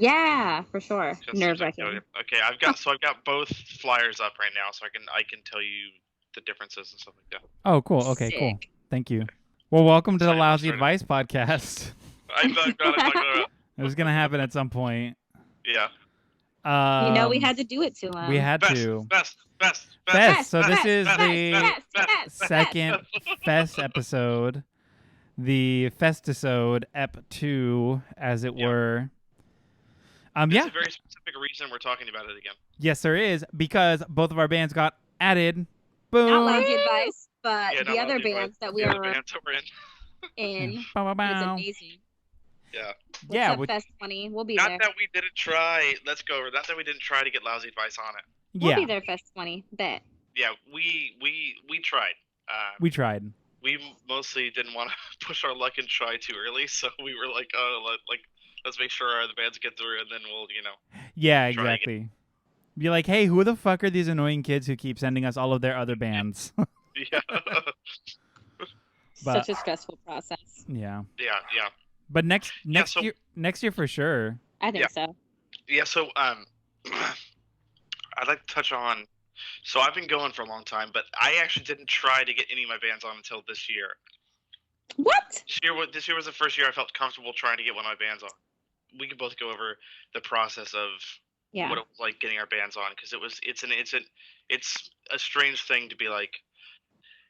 Yeah, for sure. Just seems like Nerve-wracking. okay. I've got both flyers up right now, so I can tell you the differences and stuff like that. Oh, cool. Okay, cool. Sick. Thank you. Well, welcome to the Excited, Lousy excited. Advice podcast. I'm not talking about. It was gonna happen at some point. Yeah. We had to do it to him. We had Best, to. best. So this is best, the best. second Fest episode, the Festisode Ep 2, as it were. There's Yeah. a very specific reason we're talking about it again. Yes, there is, because both of our bands got added. Boom. Not Lousy Advice, but Yeah, the not other Lousy Advice. bands that we The other are bands that we're in. in. Bow, bow, It's bow. amazing. Yeah. What's Yeah, up, with- Fest 20? We'll be Not there. that we didn't try. Let's go over. Not that we didn't try to get Lousy Advice on it. We'll Yeah, be there, Fest 20. Bet. Yeah, we tried. we tried. We mostly didn't want to push our luck and try too early, so we were like, let's make sure the bands get through, and then we'll, Yeah, Try exactly. Be like, hey, who the fuck are these annoying kids who keep sending us all of their other bands? Yeah. But- Such a stressful process. Yeah. Yeah. But next so- year for sure. I think so. Yeah, so I'd like to touch on. So I've been going for a long time, but I actually didn't try to get any of my bands on until this year. What? This year was the first year I felt comfortable trying to get one of my bands on. We could both go over the process of Yeah. what it was like getting our bands on, because it's a strange thing to be like,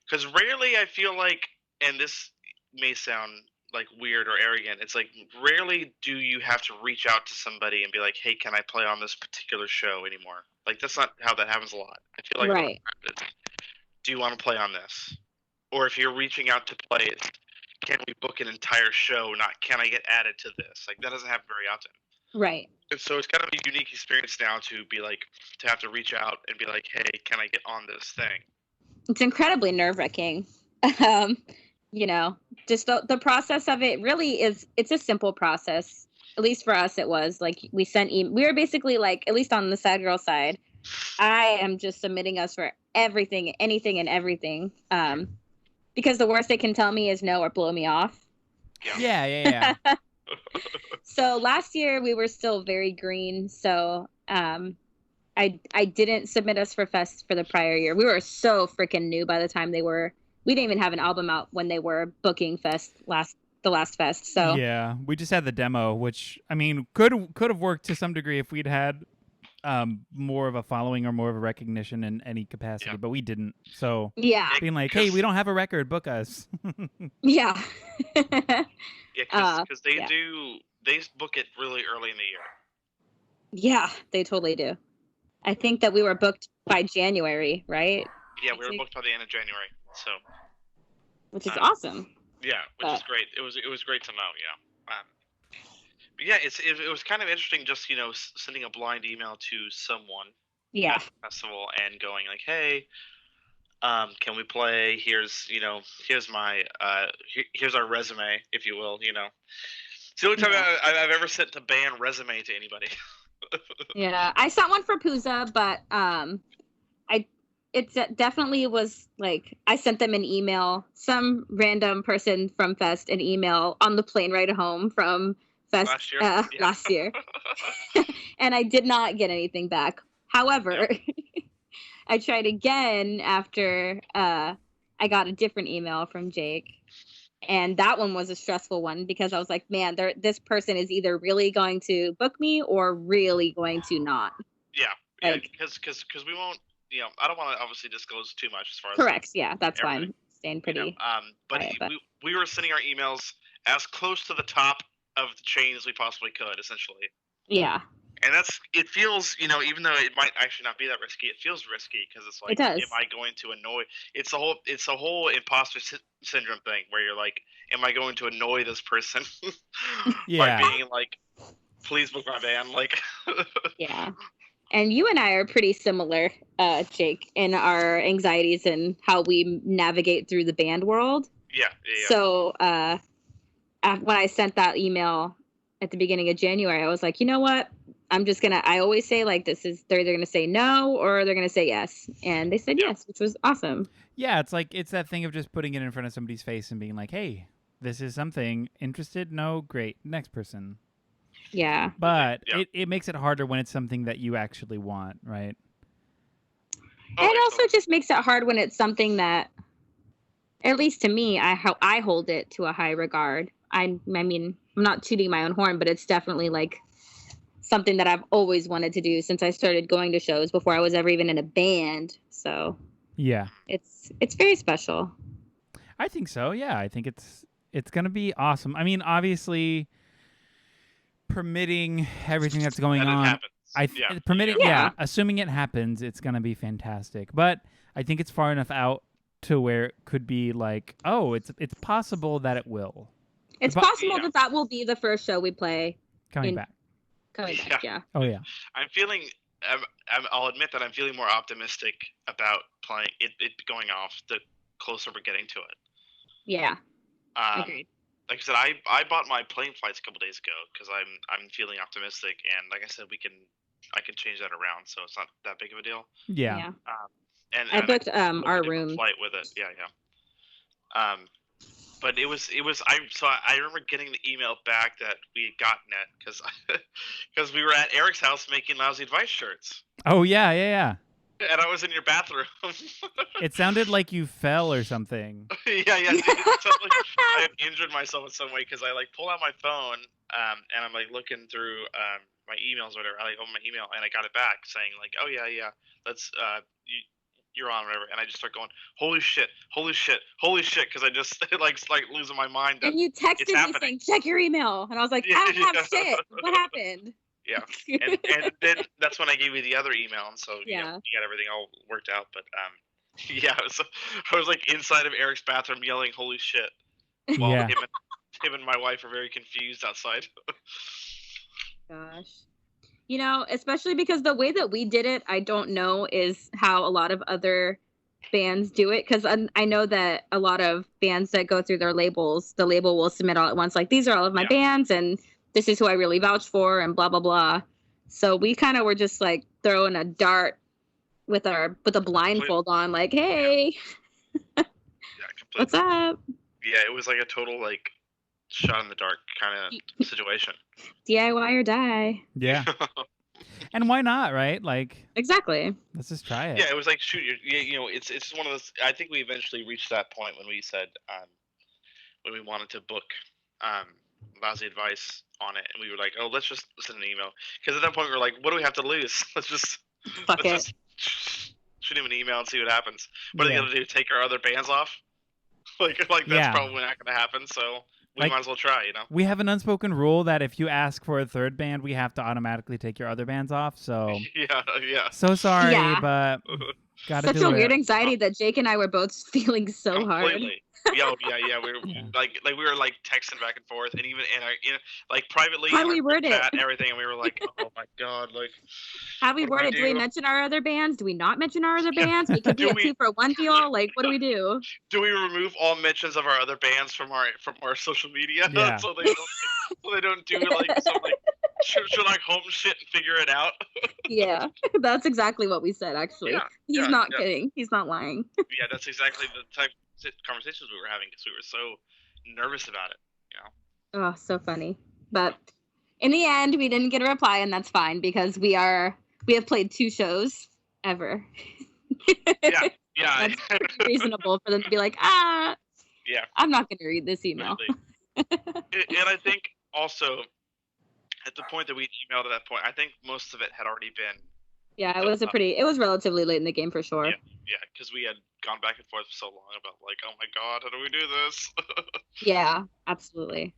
because rarely I feel like, and this may sound like weird or arrogant, it's like rarely do you have to reach out to somebody and be like, hey, can I play on this particular show anymore? Like, that's not how that happens a lot. I feel like Right. do you want to play on this? Or if you're reaching out to play it, can we book an entire show? Not can I get added to this? Like, that doesn't happen very often. Right. And so it's kind of a unique experience now to be like, to have to reach out and be like, hey, can I get on this thing? It's incredibly nerve-wracking. Just the process of it really it's a simple process. At least for us, it was like we were basically like, at least on the Sad Girl side, I am just submitting us for everything, anything and everything. Because the worst they can tell me is no or blow me off. Yeah. So last year we were still very green. So I didn't submit us for Fest for the prior year. We were so freaking new by the time we didn't even have an album out when they were booking the last Fest. So Yeah, we just had the demo, which I mean could have worked to some degree if we'd had more of a following or more of a recognition in any capacity, but we didn't. So yeah. being like, hey, we don't have a record, book us. Yeah. Yeah, because they book it really early in the year. Yeah, they totally do. I think that we were booked by January, right? Yeah, we were booked by the end of January. So, which is awesome. Yeah, which is great. It was great to know. Yeah. But yeah, it was kind of interesting just sending a blind email to someone Yeah. at the festival and going like, hey, can we play? Here's my here's our resume, if you will. It's the only time I've ever sent a band resume to anybody. Yeah, I sent one for Pooza, but it definitely was like I sent them an email, some random person from Fest, an email on the plane ride home from Fest last year, and I did not get anything back. However, I tried again after I got a different email from Jake. And that one was a stressful one because I was like, man, this person is either really going to book me or really going to not. Yeah, because we won't, I don't want to obviously disclose too much as far as correct. Yeah, that's fine. Staying pretty. But we were sending our emails as close to the top of the chain as we possibly could, essentially. Yeah. And it feels, even though it might actually not be that risky, it feels risky because it's like, it does. am I going to annoy? It's a whole imposter syndrome thing where you're like, am I going to annoy this person by being like, please book my band? Like, yeah. And you and I are pretty similar, Jake, in our anxieties and how we navigate through the band world. Yeah. So when I sent that email at the beginning of January, I was like, you know what? I always say like they're either going to say no or they're going to say yes. And they said yes, which was awesome. Yeah, it's that thing of just putting it in front of somebody's face and being like, hey, this is something. Interested? No? Great. Next person. Yeah. But it makes it harder when it's something that you actually want, right? It also just makes it hard when it's something that, at least to me, I hold it to a high regard. I mean, I'm not tooting my own horn, but it's definitely like something that I've always wanted to do since I started going to shows before I was ever even in a band. So yeah, it's very special. I think so. Yeah, I think it's gonna be awesome. I mean, obviously, permitting everything that's going on. Assuming it happens, it's gonna be fantastic. But I think it's far enough out to where it could be like, oh, it's possible that it will. It's possible that will be the first show we play. Coming back, yeah. Oh yeah. I'll admit that I'm feeling more optimistic about playing it going off the closer we're getting to it. Yeah. Agreed. Like I said, I bought my plane flights a couple days ago because I'm feeling optimistic, and like I said, I can change that around, so it's not that big of a deal. Yeah. And I booked our room flight with it. Yeah. But it was I remember getting the email back that we had gotten it because we were at Eric's house making Lousy Advice shirts. Oh yeah. And I was in your bathroom. It sounded like you fell or something. Yeah. It sounded like I had injured myself in some way because I like pulled out my phone and I'm like looking through my emails or whatever. I like opened my email and I got it back saying like, oh yeah, let's you're on whatever. And I just start going, holy shit, because I just like losing my mind. And you texted me saying, check your email, and I was like, I don't have shit. What happened? Yeah, and then that's when I gave you the other email, and so you got everything all worked out. But I was like inside of Eric's bathroom yelling "Holy shit!" while him and my wife are very confused outside. Gosh, especially because the way that we did it, I don't know is how a lot of other bands do it. Because I know that a lot of bands that go through their labels, the label will submit all at once, like these are all of my bands and this is who I really vouch for and blah, blah, blah. So we kind of were just like throwing a dart with a blindfold on, like, hey, what's up? Yeah, it was like a total like shot in the dark kind of situation. DIY or die. Yeah. And why not, right? Like exactly. Let's just try it. Yeah, it was like shoot. It's one of those. I think we eventually reached that point when we said when we wanted to book Lousy Advice on it, and we were like, oh, let's just send an email, because at that point we were like, what do we have to lose? Let's just shoot him an email and see what happens. What are they gonna do? Take our other bands off? like that's probably not gonna happen. So we might as well try. We have an unspoken rule that if you ask for a third band, we have to automatically take your other bands off. So yeah. So sorry, but gotta do it. Such a weird anxiety that Jake and I were both feeling so completely. hard. Yeah. We were we were like texting back and forth, and even like privately, how we word it and everything, and we were like, oh my god, like how we word it. Do we mention our other bands? Do we not mention our other bands? We could do a 2-for-1 deal. Like, what do we do? Do we remove all mentions of our other bands from our social media so they don't do like some like should like home shit and figure it out? Yeah, that's exactly what we said. Actually, he's not kidding. He's not lying. Yeah, that's exactly the type of conversations we were having because we were so nervous about it. Oh, so funny. But in the end, we didn't get a reply, and that's fine because we have played 2 shows ever. Yeah. That's pretty reasonable for them to be like, I'm not going to read this email. And I think also at the point that we emailed at that point, I think most of it had already been. Yeah, it was relatively late in the game for sure. Yeah, because we had gone back and forth for so long about like, oh my god, how do we do this? Yeah, absolutely.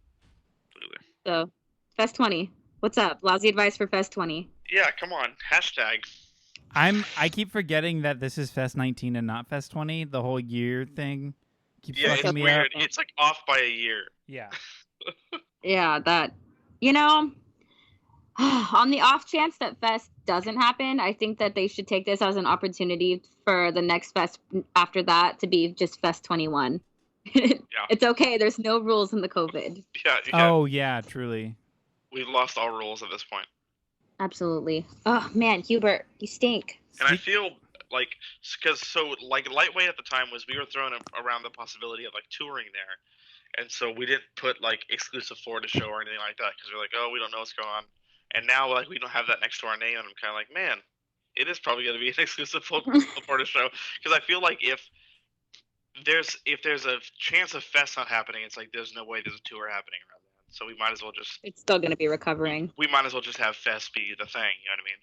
So, Fest 20. What's up? Lousy Advice for Fest 20. Yeah, come on. Hashtag. I keep forgetting that this is Fest 19 and not Fest 20. The whole year thing keeps fucking me weird. up. It's like off by a year. Yeah. Yeah, that on the off chance that Fest doesn't happen, I think that they should take this as an opportunity for the next Fest after that to be just Fest 21. It's okay. There's no rules in the COVID. Yeah. Oh, yeah, truly. We've lost all rules at this point. Absolutely. Oh, man, Hubert, you stink. And I feel like, because Lightweight at the time we were throwing around the possibility of like touring there. And so we didn't put like exclusive Florida show or anything like that because we're like, oh, we don't know what's going on. And now like we don't have that next to our name, and I'm kind of like, man, it is probably going to be an exclusive Florida show because I feel like if there's a chance of Fest not happening, it's like there's no way there's a tour happening around that. So we might as well just. It's still going to be recovering. We might as well just have Fest be the thing. You know what I mean?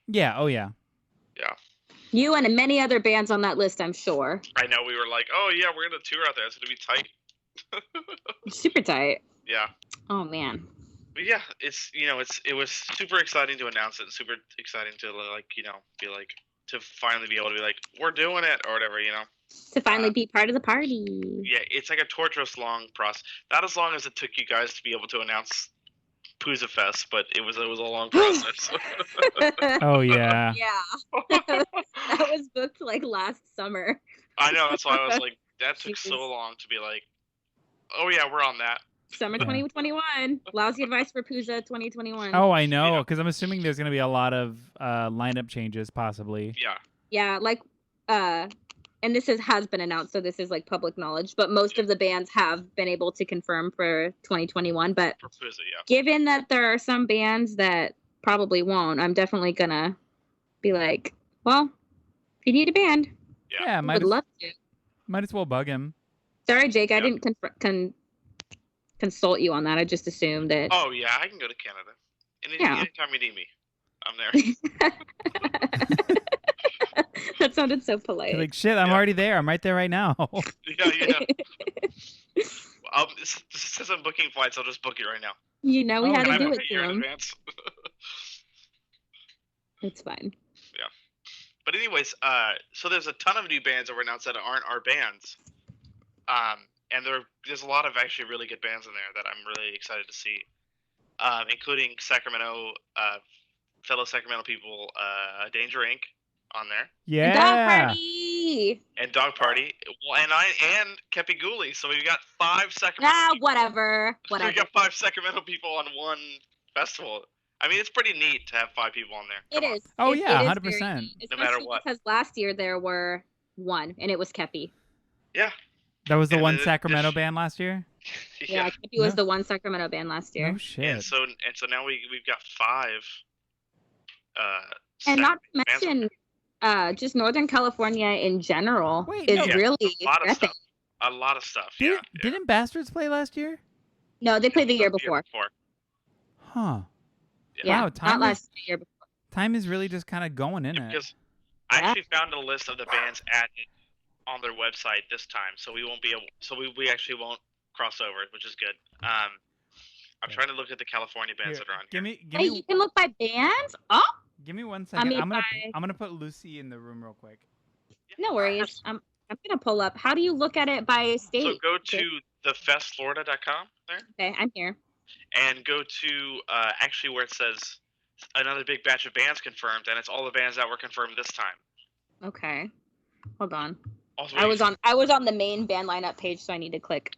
Yeah. Oh yeah. Yeah. You and many other bands on that list, I'm sure. I know. We were like, oh yeah, we're gonna tour out there. It's gonna be tight. Super tight. Yeah. Oh man. But yeah, it was super exciting to announce it, and super exciting to be like to finally be able to be like, we're doing it or whatever, To finally be part of the party. Yeah, it's like a torturous long process. Not as long as it took you guys to be able to announce Pooza Fest, but it was a long process. Oh yeah. Yeah. That was booked like last summer. I know, that's why I was like, that took so long to be like, oh yeah, we're on that. Summer 2021. Lousy Advice for Pooza 2021. Oh, I know, because I'm assuming there's going to be a lot of lineup changes, possibly. Yeah. Yeah, like, and this has been announced, so this is like public knowledge, but most of the bands have been able to confirm for 2021. But for Pooza, yeah. Given that there are some bands that probably won't, I'm definitely going to be like, well, if you need a band, yeah, I would love to. Might as well bug him. Sorry, Jake, I didn't consult you on that. I just assumed that. Oh yeah, I can go to Canada. Anytime you need me, I'm there. That sounded so polite. You're like, shit, I'm already there. I'm right there right now. Yeah. Since I'm booking flights, I'll just book it right now. We had to do it to him. It's fine. Yeah. But anyways, so there's a ton of new bands that were announced that aren't our bands. And there's a lot of actually really good bands in there that I'm really excited to see, including Sacramento, fellow Sacramento people, Danger Inc. on there. Yeah. Dog Party. And Kepi Ghoulie. So we've got 5 Sacramento. Whatever. We got 5 Sacramento people on one festival. I mean, it's pretty neat to have 5 people on there. It is. Oh yeah, 100%. No matter what. Because last year there were 1, and it was Kepi. Yeah. That was the one Sacramento band last year? Yeah, Kepi was the one Sacramento band last year. Oh shit. And so now we've got 5 and not to mention just Northern California in general really a lot of stuff. Didn't Bastards play last year? No, they played the year before. Huh. Yeah, wow, not last year before. Time is really just kind of going in it. Because I actually found a list of the bands added on their website this time, so we won't be able. So we actually won't cross over, which is good. I'm trying to look at the California bands that are on here. Hey, you can look by bands. Oh. Give me 1 second. I'm gonna put Lucy in the room real quick. No worries. I'm gonna pull up. How do you look at it by state? So go to thefestflorida.com there. Okay, I'm here. And go to actually where it says another big batch of bands confirmed, and it's all the bands that were confirmed this time. Okay, hold on. Also, I was on the main band lineup page, so I need to click.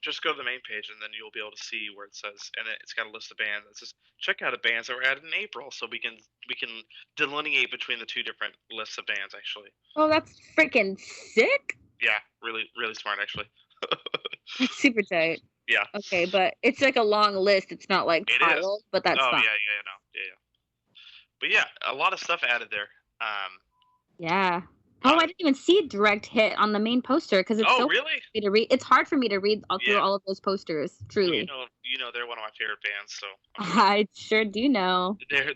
Just go to the main page, and then you'll be able to see where it says, and it's got a list of bands. It says check out the bands that were added in April, so we can delineate between the 2 different lists of bands actually. Oh, that's freaking sick! Yeah, really, really smart actually. That's super tight. Yeah. Okay, but it's like a long list. It's not like tiled, but that's fine. Yeah. But yeah, a lot of stuff added there. Yeah. Oh, I didn't even see a direct hit on the main poster because it's really? To read. It's hard for me to read through all of those posters. Truly. You know, they're one of my favorite bands. So I sure do know. They're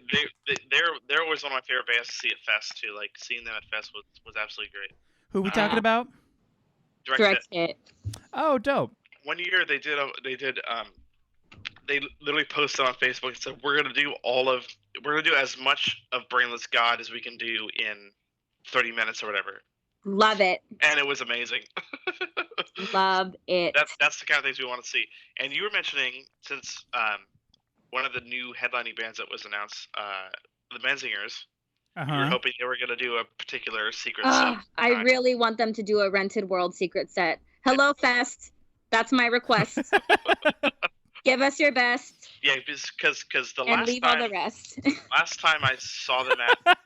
always one of my favorite bands to see at Fest too. Like seeing them at Fest was absolutely great. Who are we talking about? Direct hit. Oh, dope. One year they literally posted on Facebook and said we're gonna do as much of Brainless God as we can do in 30 minutes or whatever. Love it. And it was amazing. Love it. That's the kind of things we want to see. And you were mentioning, since one of the new headlining bands that was announced, the Menzingers, you were hoping they were going to do a particular secret set. I really want them to do a Rented World secret set. Hello, Fest. That's my request. Give us your best. Yeah, because the and leave all the rest. Last time I saw them at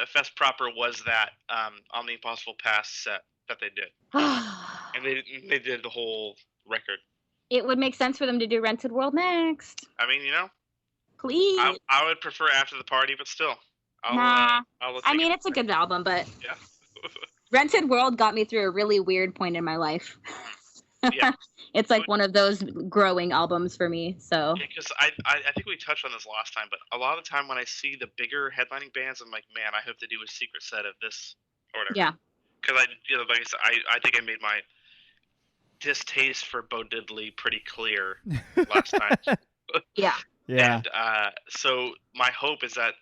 Fest proper was that on the Impossible Pass set that they did. And they did the whole record. It would make sense for them to do Rented World next. I mean, please. I would prefer After the Party, but still. I mean, it's a good album, but yeah. Rented World got me through a really weird point in my life. Yeah. It's like one of those growing albums for me. So. Because I think we touched on this last time, but a lot of the time when I see the bigger headlining bands, I'm like, man, I hope they do a secret set of this or whatever. Yeah. Because like I said, I think I made my distaste for Bo Diddley pretty clear last time. Yeah. Yeah. And so my hope is that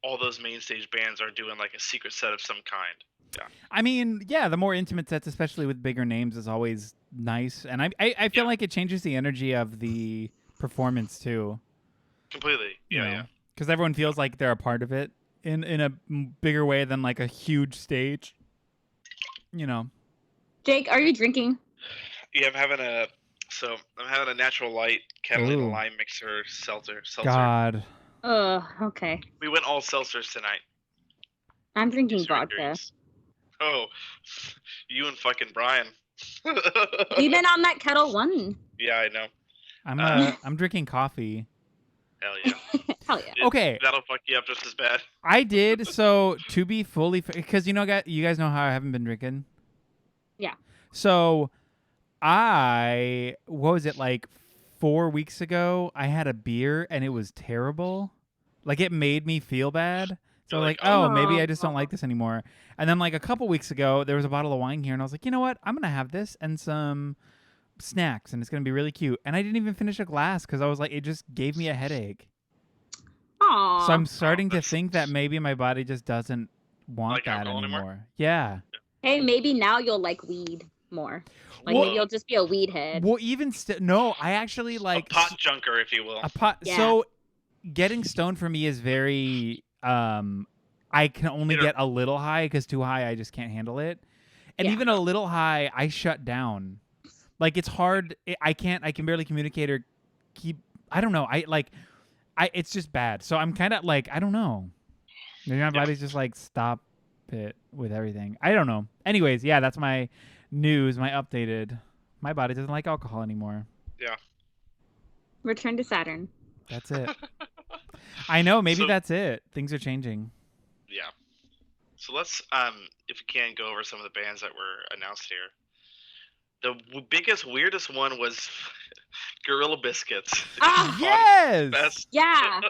all those main stage bands are doing like a secret set of some kind. Yeah. I mean, yeah, the more intimate sets, especially with bigger names, is always nice, and I feel like it changes the energy of the performance too. Completely. Yeah. Because everyone feels like they're a part of it in a bigger way than like a huge stage. Jake, are you drinking? Yeah, I'm having a Natural Light Catalina Lime Mixer seltzer. God. Okay. We went all seltzers tonight. I'm drinking vodka. Oh, you and fucking Brian. We've been on that Kettle One. Yeah, I know. I'm drinking coffee. Hell yeah. Hell yeah. Okay. That'll fuck you up just as bad. I did. So to be fully, because you guys know how I haven't been drinking. Yeah. So what was it, like 4 weeks ago? I had a beer and it was terrible. Like it made me feel bad. So like, maybe I just don't like this anymore. And then like a couple weeks ago, there was a bottle of wine here, and I was like, you know what? I'm gonna have this and some snacks, and it's gonna be really cute. And I didn't even finish a glass because I was like, it just gave me a headache. Aww. So I'm starting to think that maybe my body just doesn't want like that anymore. Yeah. Hey, maybe now you'll like weed more. Like maybe you'll just be a weed head. Well, even no, I actually like a pot junker, if you will. A pot. Yeah. So getting stoned for me is very. I can only get a little high because too high I just can't handle it, and even a little high I shut down. Like it's hard. I can barely communicate or keep. I don't know. It's just bad. So I'm kind of like I don't know. Maybe my body's just like stop it with everything. I don't know. Anyways, yeah, that's my news. My updated. My body doesn't like alcohol anymore. Yeah. Return to Saturn. That's it. I know. Maybe that's it. Things are changing. Yeah. So let's, if we can, go over some of the bands that were announced here. The biggest, weirdest one was Gorilla Biscuits. Yes! Yeah.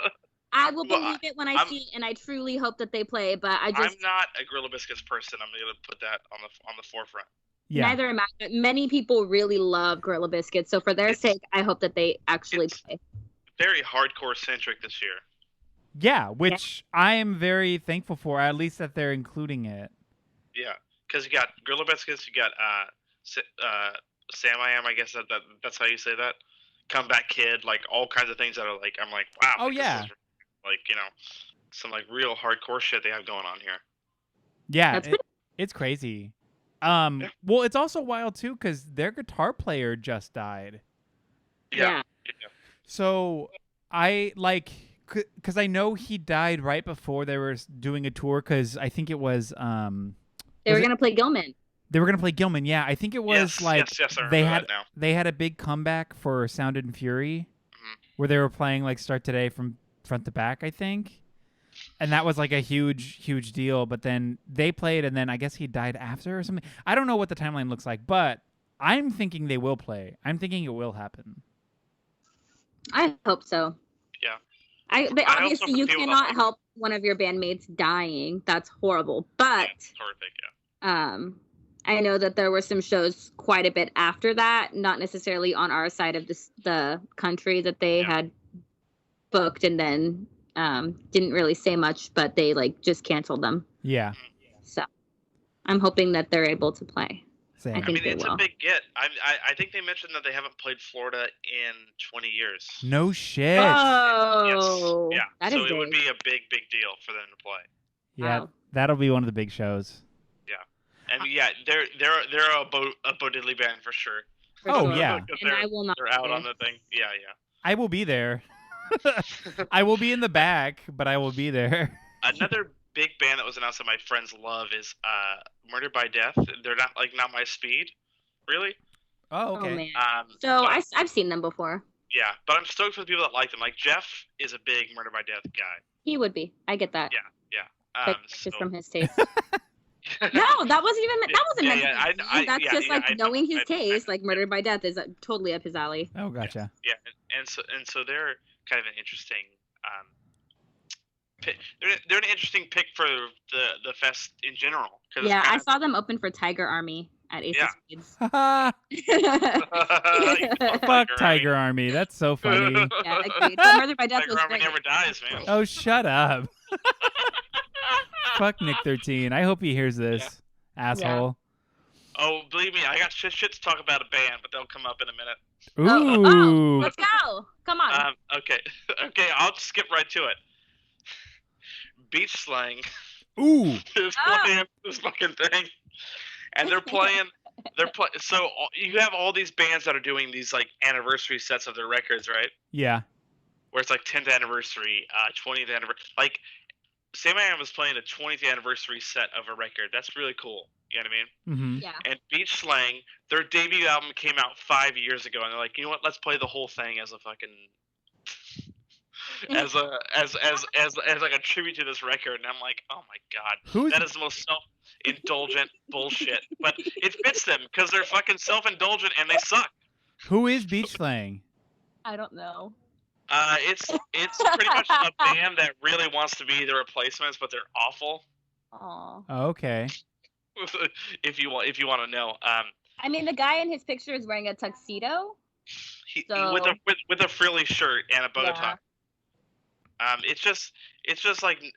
I will believe it when I see it, and I truly hope that they play, but I'm not a Gorilla Biscuits person. I'm going to put that on the forefront. Yeah. Neither am I, but many people really love Gorilla Biscuits, so for their sake, I hope that they actually play. Very hardcore-centric this year. Yeah, which I am very thankful for, at least that they're including it. Yeah, because you got Gorilla Biscuits, you got Sam I guess that's how you say that. Comeback Kid, like all kinds of things that are like, I'm like, wow. Oh, yeah. This is, like, some like real hardcore shit they have going on here. Yeah, it's crazy. Well, it's also wild, too, because their guitar player just died. Yeah. So I like... Because I know he died right before they were doing a tour. Because I think it was they were gonna play Gilman. They were gonna play Gilman. Yeah, I think it was yes, they had a big comeback for Sound and Fury, where they were playing like Start Today from front to back. I think, and that was like a huge deal. But then they played, and then I guess he died after or something. I don't know what the timeline looks like, but I'm thinking they will play. I'm thinking it will happen. I hope so. Yeah. But obviously, you cannot help one of your bandmates dying. That's horrible. But horrific, yeah. I know that there were some shows quite a bit after that, not necessarily on our side of the country that they had booked, and then didn't really say much, but they like just canceled them. Yeah. So I'm hoping that they're able to play. Same. I think it's will. A big get. I think they mentioned that they haven't played Florida in 20 years. No shit. Oh, yes. Yeah. So it would be a big deal for them to play. Yeah, wow. That'll be one of the big shows. Yeah, and yeah, they're a Bo Diddley band for sure. Yeah. And I will not. They're out on the thing. Yeah. I will be there. I will be in the back, but I will be there. Another big band that was announced that my friends love is Murder by Death. They're not my speed, Really? Oh, okay. Oh, man. So I've seen them before. Yeah, but I'm stoked for the people that like them. Like Jeff is a big Murder by Death guy. He would be. I get that. Yeah. Just from his taste. No, that wasn't meant to be. That's just knowing his taste. Like Murder by Death is totally up his alley. Oh, gotcha. Yeah, and so they're kind of an interesting. They're an interesting pick for the fest in general. Yeah, I saw them open for Tiger Army at Ace of Spades. Fuck Tiger Army. That's so funny. Yeah, agreed. But Murder by Death Tiger Army never dies, man. Oh, shut up. Fuck Nick 13. I hope he hears this, asshole. Yeah. Oh, believe me, I got shit to talk about a band, but they'll come up in a minute. Ooh. Let's go. Come on. Okay, I'll just skip right to it. Beach Slang. Ooh. is playing this fucking thing, and they're playing. So you have all these bands that are doing these like anniversary sets of their records, right? Yeah. Where it's like 10th anniversary, 20th anniversary. Like Sam I Am was playing a 20th anniversary set of a record. That's really cool. You know what I mean? Mm-hmm. Yeah. And Beach Slang, their debut album came out 5 years ago, and they're like, you know what? Let's play the whole thing as a fucking as like a tribute to this record. And I'm like, oh my god, that is the most self-indulgent bullshit. But it fits them because they're fucking self-indulgent and they suck. Who is Beach Slang? I don't know. It's pretty much a band that really wants to be the Replacements, but they're awful. Aww. Oh, okay. if you want to know. I mean, the guy in his picture is wearing a tuxedo. With a frilly shirt and a bow tie. It's just like, man,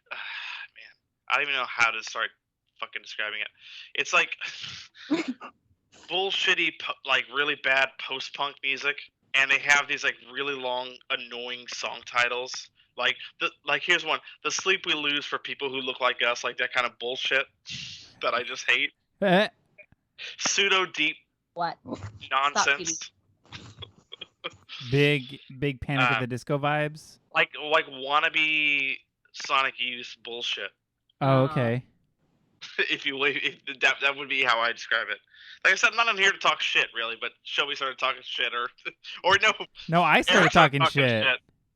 I don't even know how to start fucking describing it. It's like bullshitty, like really bad post-punk music, and they have these like really long, annoying song titles. Like here's one: "The Sleep We Lose for People Who Look Like Us," like that kind of bullshit that I just hate. Pseudo deep. What? Nonsense. Big Panic at the Disco vibes. Like wannabe Sonic Youth bullshit. Oh, okay. If that would be how I describe it. Like I said, I'm not in here to talk shit, really, but Shelby started talking shit, or no. No, I started talking shit.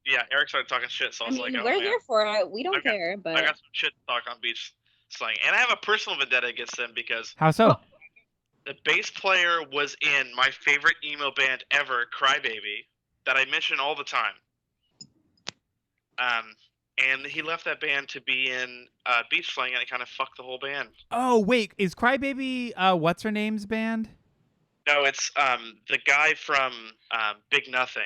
Yeah, Eric started talking shit, so I was like, oh, we're here for it. We don't care, but I got some shit to talk on Beach Slang, and I have a personal vendetta against them because how so? The bass player was in my favorite emo band ever, Crybaby, that I mention all the time. And he left that band to be in Beach Slang, and it kind of fucked the whole band. Oh, wait. Is Crybaby what's her name's band? No, it's the guy from Big Nothing.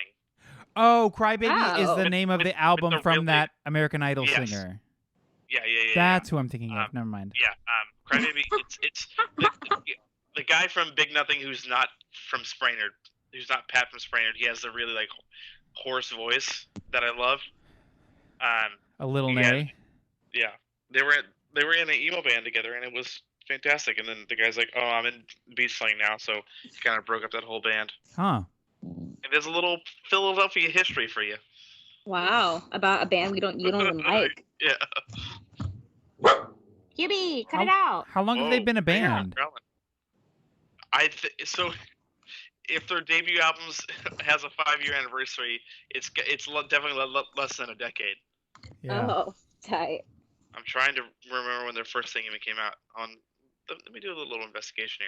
Oh, Crybaby is the name of the album from that American Idol singer. Yeah. That's who I'm thinking of. Never mind. Yeah, Crybaby, it's the guy from Big Nothing who's not from Sprainerd, who's not Pat from Sprainerd. He has the really like hoarse voice that I love. A little nay. Yeah, they were in an emo band together, and it was fantastic. And then the guy's like, "Oh, I'm in Beach Slang now," so he kind of broke up that whole band. Huh. And there's a little Philadelphia history for you. Wow, about a band you don't even like. Yeah. Hubie, cut it out. How long have they been a band? So if their debut albums has a 5-year anniversary, it's definitely less than a decade. Yeah. Oh, tight. I'm trying to remember when their first thing even came out. Let me do a little investigation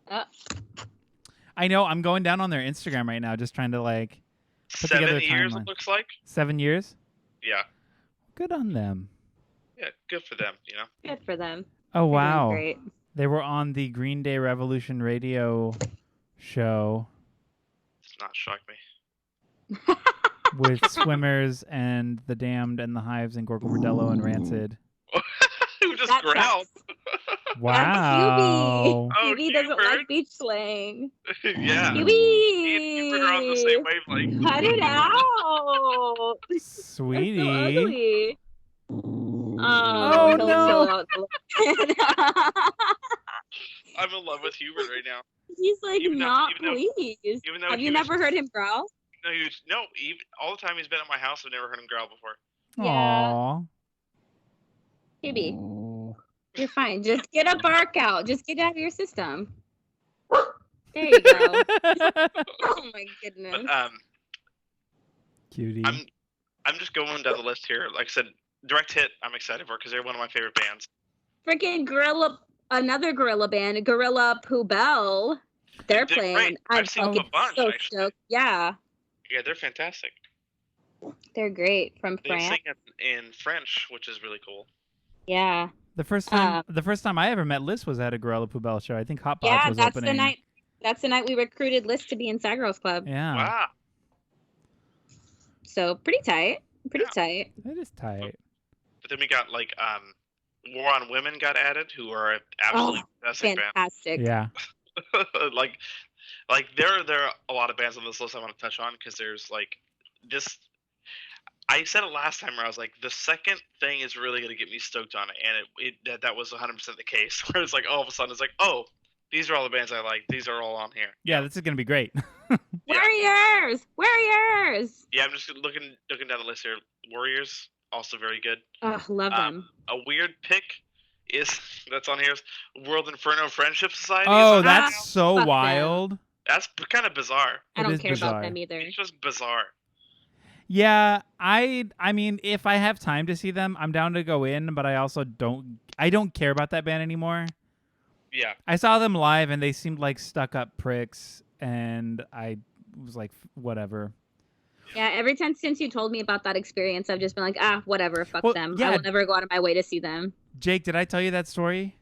here. I know. I'm going down on their Instagram right now, just trying to like put together a 7 years. timeline. It looks like 7 years. Yeah. Good on them. Yeah, good for them. You know. Good for them. Oh wow. Great. They were on the Green Day Revolution radio show. It's not shocked me. With Swimmers and The Damned and The Hives and Gorgo Bordello and Rancid. Who just growled? Wow. Hubie doesn't like Beach Slang. Yeah. Hubie! We're on the same wavelength. Cut it out! Sweetie. So ugly. Oh no! I'm in love with Hubert right now. He's like, please. Have you never heard him growl? No, all the time he's been at my house, I've never heard him growl before. Aww. Hubie, you're fine. Just get a bark out. Just get it out of your system. There you go. Oh my goodness. But, cutie. I'm just going down the list here. Like I said, Direct Hit, I'm excited for because they're one of my favorite bands. Freaking another gorilla band, Gorilla Poubelle. They're playing. Great. I've seen them a bunch, so actually. stoked. Yeah. Yeah, they're fantastic. They're great from France. They sing in French, which is really cool. Yeah. The first time I ever met Liz was at a Gorilla Poubelle show. I think Hot Pods was opening. That's the night we recruited Liz to be in Girlz Club. Yeah. Wow. So pretty tight. Tight. It is tight. But then we got like War on Women got added, who are absolutely fantastic. Yeah. like there are a lot of bands on this list I want to touch on because there's like this. I said it last time where I was like, the second thing is really going to get me stoked on it, and that was 100% the case. Where it's like all of a sudden it's like, oh, these are all the bands I like. These are all on here. Yeah, this is going to be great. Warriors. Yeah, I'm just looking down the list here. Warriors, also very good. Oh, love them. A weird pick that's on here is World Inferno Friendship Society. Oh, that's so wild. That's kind of bizarre. I don't care about them either. It's just bizarre. Yeah, I mean, if I have time to see them, I'm down to go in, but I also don't care about that band anymore. Yeah. I saw them live and they seemed like stuck-up pricks, and I was like, whatever. Yeah, every time since you told me about that experience, I've just been like, whatever, fuck them. Yeah. I will never go out of my way to see them. Jake, did I tell you that story?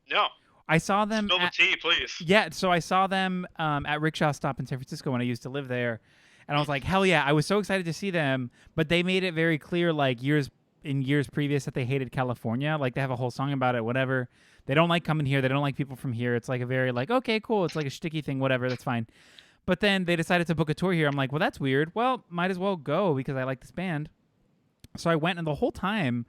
No. I saw them. Spill the tea, please. Yeah, so I saw them at Rickshaw Stop in San Francisco when I used to live there, and I was like, hell yeah! I was so excited to see them, but they made it very clear, like years previous, that they hated California. Like they have a whole song about it. Whatever. They don't like coming here. They don't like people from here. It's like a very like, okay, cool. It's like a shticky thing. Whatever. That's fine. But then they decided to book a tour here. I'm like, well, that's weird. Well, might as well go because I like this band. So I went, and the whole time,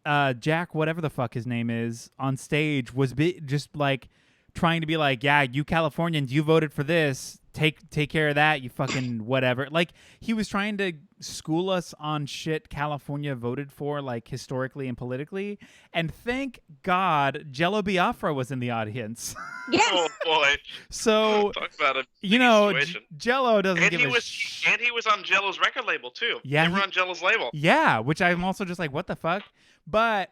Jack, whatever the fuck his name is, on stage was just like trying to be like, yeah, you Californians, you voted for this. Take care of that, you fucking whatever. Like he was trying to school us on shit California voted for, like historically and politically. And thank God Jello Biafra was in the audience. Yes. Oh boy. So talk about a Jello doesn't and give he a was and he was on Jello's record label too. Yeah, they were on Jello's label. Yeah, which I'm also just like, what the fuck? But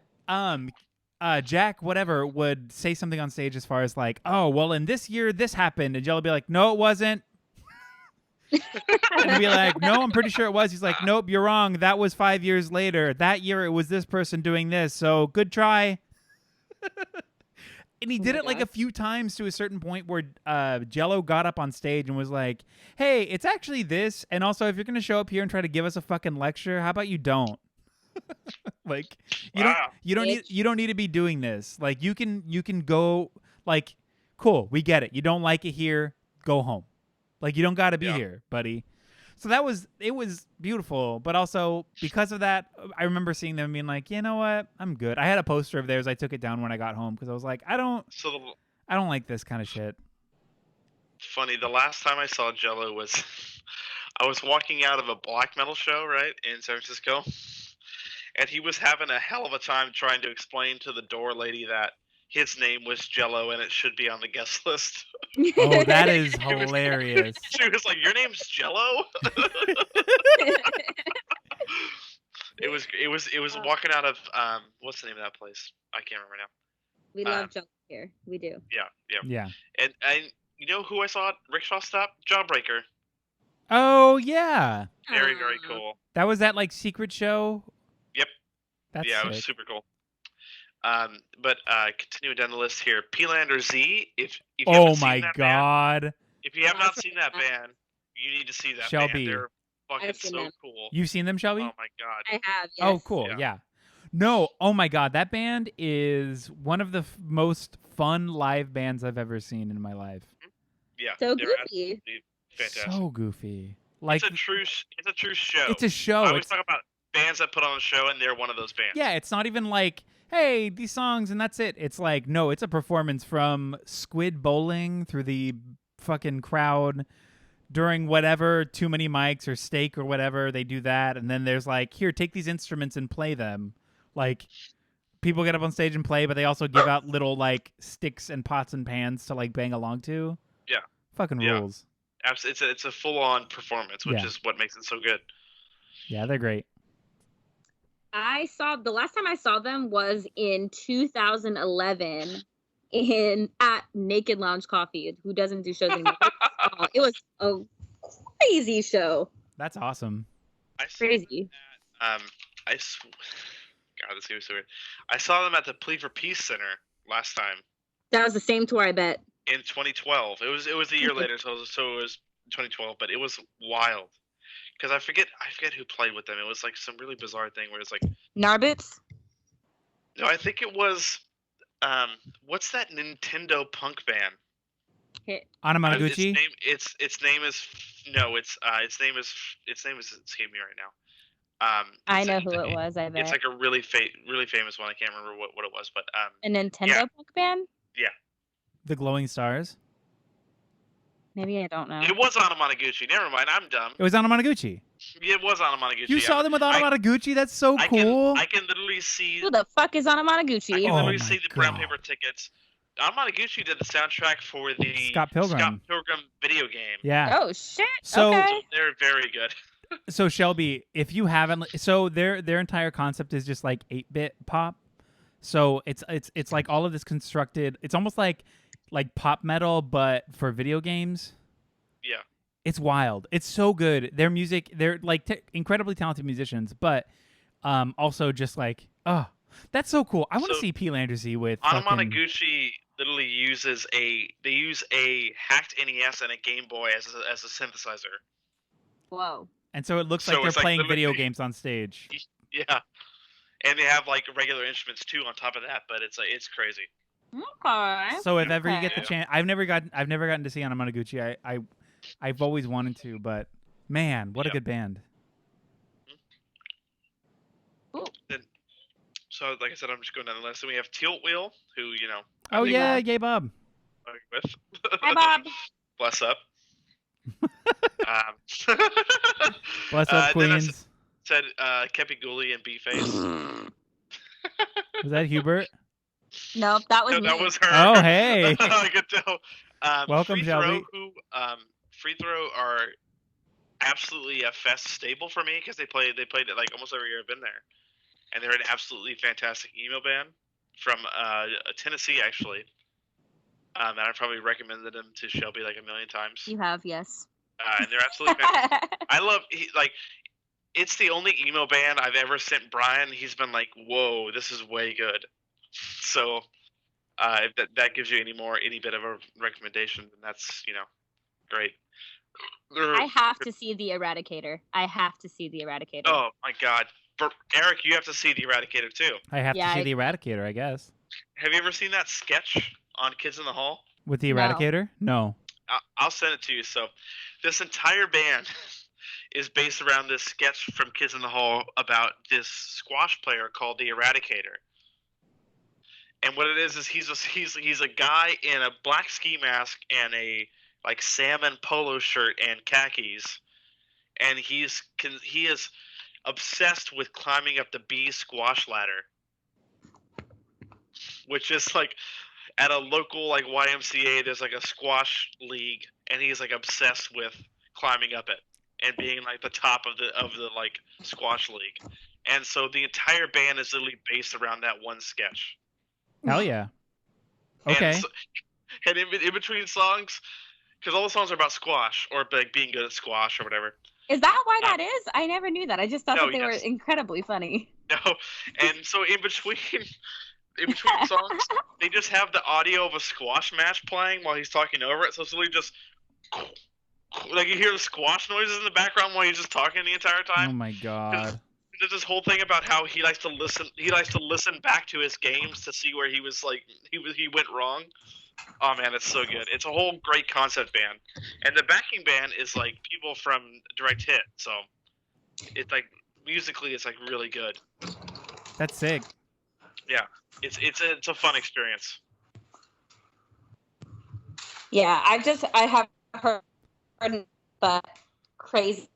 Jack, whatever, would say something on stage as far as like, oh, well, in this year, this happened. And Jello would be like, no, it wasn't. And be like, no, I'm pretty sure it was. He's like, nope, you're wrong. That was 5 years later. That year, it was this person doing this. So good try. And he did it like a few times to a certain point where Jello got up on stage and was like, hey, it's actually this. And also, if you're going to show up here and try to give us a fucking lecture, how about you don't? Like you don't need to be doing this. Like you can go, like, cool, we get it. You don't like it here, go home. Like you don't got to be here, buddy. So it was beautiful, but also because of that, I remember seeing them being like, you know what, I'm good. I had a poster of theirs. I took it down when I got home because I was like, I don't like this kind of shit. Funny, the last time I saw Jello was I was walking out of a black metal show, right, in San Francisco. And he was having a hell of a time trying to explain to the door lady that his name was Jello and it should be on the guest list. Oh, that is hilarious. She was like, your name's Jello? It was walking out of what's the name of that place? I can't remember now. We love Jello here. We do. Yeah. And you know who I saw at Rickshaw Stop? Jawbreaker. Oh yeah. Very, very cool. That was that like secret show. Yep. That's sick. It was super cool. But continuing down the list here, Peelander Z. If you oh my god! Band, if you have not seen that band, you need to see that Shelby. band. They're fucking so cool. You've seen them, Shelby? Oh my god! I have. Yes. Oh, cool. Yeah. No. Oh my god, that band is one of the most fun live bands I've ever seen in my life. Yeah. So goofy. Fantastic. So goofy. Like it's a true show. It's a show. I always talk about bands that put on a show, and they're one of those bands. Yeah, it's not even like, hey, these songs and that's it. It's like, no, it's a performance from Squid Bowling through the fucking crowd during whatever, Too Many Mics or Steak or whatever. They do that, and then there's like, here, take these instruments and play them. Like, people get up on stage and play, but they also give out little like sticks and pots and pans to like bang along to. Yeah. Fucking rules. It's a full-on performance, which is what makes it so good. Yeah, they're great. The last time I saw them was in 2011 at Naked Lounge Coffee, who doesn't do shows anymore. It was a crazy show. That's awesome. Crazy. God, this is so weird. I saw them at the Plea for Peace Center last time. That was the same tour, I bet. In 2012. It was a year later, so it was 2012, but it was wild. Because I forget who played with them. It was like some really bizarre thing where it's like Narbits? No, I think it was what's that Nintendo punk band? Anamanaguchi? Its name is escaping me right now. I know who it was, I bet. It's like a really famous one. I can't remember what it was, but a Nintendo punk band? Yeah. The Glowing Stars? Maybe I don't know. It was Anamanaguchi. Never mind, I'm dumb. It was Anamanaguchi. Yeah, it was Anamanaguchi. You saw them with Anamanaguchi? That's so cool. I can literally see... Who the fuck is Anamanaguchi? I can literally see the brown paper tickets. Anamanaguchi did the soundtrack for the Scott Pilgrim video game. Yeah. Oh, shit. So they're very good. So, Shelby, if you haven't... So their entire concept is just like 8-bit pop. So it's like all of this constructed... It's almost like pop metal, but for video games. Yeah. It's wild. It's so good. Their music, they're like incredibly talented musicians, but also just like, oh, that's so cool. I want to see Peelander Z with Anamanaguchi literally use a hacked NES and a Game Boy as a synthesizer. Whoa. And so it looks like they're playing video games on stage. Yeah. And they have like regular instruments too on top of that, but it's crazy. Okay. So if ever you get the chance, I've never gotten to see Anamanaguchi. I've always wanted to, but man, what a good band. So like I said, I'm just going down the list. And we have Tilt Wheel, who Oh yeah, yay Bob. With. Hi Bob. Bless up. Bless up, Queens. Said Kepi Gooley and B-Face. Was that Hubert? No, that was me. That was her. Oh, hey. I could tell. Welcome, Shelby. Free Throw are absolutely a fest staple for me because they played it like almost every year I've been there, and they're an absolutely fantastic emo band from Tennessee actually. And I've probably recommended them to Shelby like a million times. You have, yes. And they're absolutely fantastic. I love it's the only emo band I've ever sent Brian. He's been like, "Whoa, this is way good." So, if that gives you any bit of a recommendation, then that's great. I have to see the Eradicator. Oh my God, Eric, you have to see the Eradicator too. I have to see the Eradicator, I guess. Have you ever seen that sketch on Kids in the Hall with the Eradicator? No. I'll send it to you. So, this entire band is based around this sketch from Kids in the Hall about this squash player called the Eradicator. And what it is he's a guy in a black ski mask and a like salmon polo shirt and khakis, and he is obsessed with climbing up the B squash ladder, which is like at a local like YMCA. There's like a squash league, and he's like obsessed with climbing up it and being like the top of the like squash league. And so the entire band is literally based around that one sketch. Hell yeah. Okay. And in between songs, because all the songs are about squash or like being good at squash or whatever. Is that why that is? I never knew that. I just thought that they were incredibly funny. No, and so in between songs, they just have the audio of a squash match playing while he's talking over it. So it's literally just like you hear the squash noises in the background while he's just talking the entire time. Oh my God. There's this whole thing about how he likes to listen. He likes to listen back to his games to see where he was like he went wrong. Oh man, it's so good. It's a whole great concept band, and the backing band is like people from Direct Hit. So it's like musically, it's like really good. That's sick. Yeah, it's a fun experience. Yeah, I have heard crazy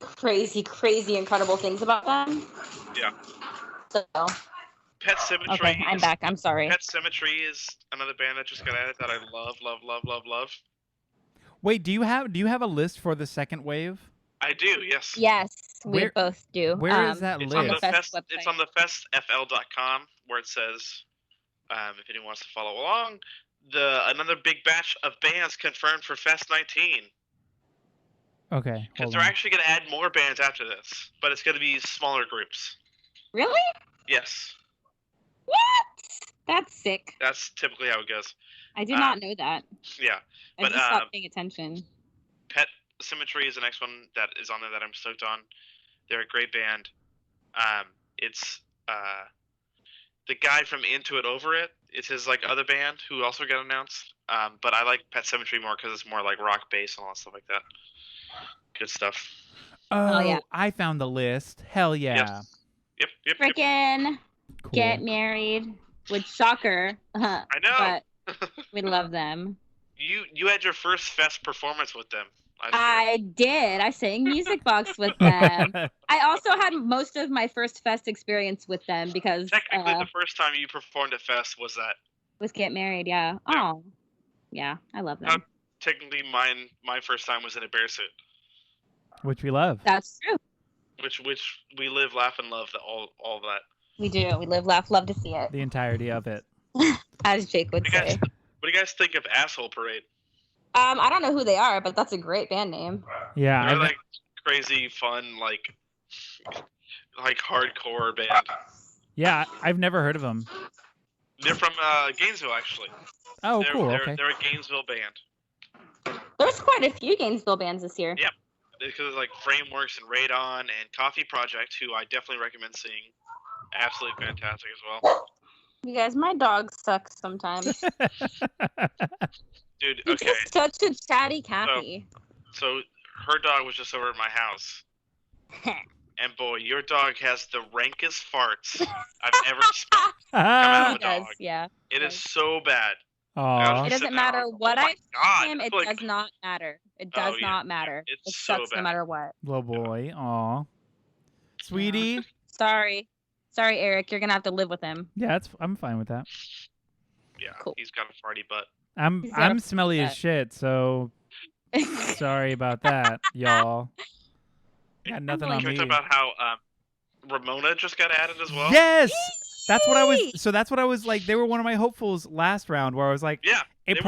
incredible things about them. Yeah. So. Pet Symmetry. Okay, I'm back. I'm sorry. Pet Symmetry is another band that just got added that I love. Wait, do you have a list for the second wave? I do, yes. Yes, we both do. Where is that list? On the Fest website. It's on the festfl.com where it says, if anyone wants to follow along, another big batch of bands confirmed for Fest 19. Okay. Because they're actually going to add more bands after this, but it's going to be smaller groups. Really? Yes. What? That's sick. That's typically how it goes. I did not know that. Yeah. I just stopped paying attention. Pet Symmetry is the next one that is on there that I'm stoked on. They're a great band. It's the guy from Into It Over It. It's his other band who also got announced. But I like Pet Symmetry more because it's more like rock bass and all that stuff like that. Good stuff. Oh yeah. I found the list. Hell yeah. Yep. Frickin' cool. Get married with Shocker. I know. But we love them. You had your first Fest performance with them. I did. I sang Music Box with them. I also had most of my first Fest experience with them because technically the first time you performed at Fest was Get Married. Yeah. Oh, yeah. I love them. Technically, my first time was in a bear suit, which we love. That's true. Which we live, laugh, and love all that. We do. We live, laugh, love to see it. The entirety of it. As Jake would say. What do you guys think of Asshole Parade? I don't know who they are, but that's a great band name. Yeah, they're like crazy, fun, like hardcore band. Yeah, I've never heard of them. They're from Gainesville, actually. Oh, cool. Okay. They're a Gainesville band. There's quite a few Gainesville bands this year. Yep, because Frameworks and Radon and Coffee Project, who I definitely recommend seeing. Absolutely fantastic as well. You guys, my dog sucks sometimes. Dude, okay. He's such a chatty Cathy. So her dog was just over at my house. And boy, your dog has the rankest farts I've ever smelled come out of a dog. Yeah. It is so bad. Aww. It doesn't matter what I feed him, it does not matter. It does not matter. It sucks so no matter what. Little boy. Aw. Sweetie. Sorry, Eric. You're going to have to live with him. Yeah, I'm fine with that. Yeah, cool. He's got a farty butt. I'm smelly as shit, so sorry about that, y'all. Got nothing on me. Can we talk about how Ramona just got added as well? Yes! That's what I was like. They were one of my hopefuls last round where I was like, yeah, it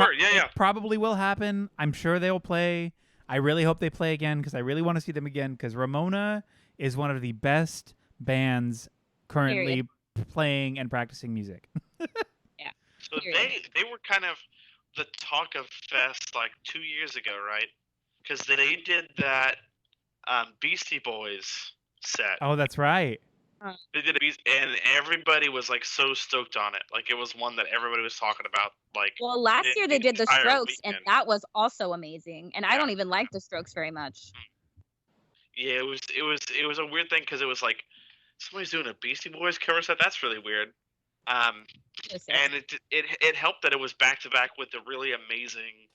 probably will happen. I'm sure they'll play. I really hope they play again because I really want to see them again because Ramona is one of the best bands currently playing and practicing music. Yeah. So they were kind of the talk of Fest 2 years ago, right? Because they did that Beastie Boys set. Oh, that's right. They did and everybody was so stoked on it. It was one that everybody was talking about. Well, last year they did the Strokes, and that was also amazing. And I don't even like the Strokes very much. Yeah, it was a weird thing because it was somebody's doing a Beastie Boys cover set. That's really weird. And it helped that it was back to back with the really amazing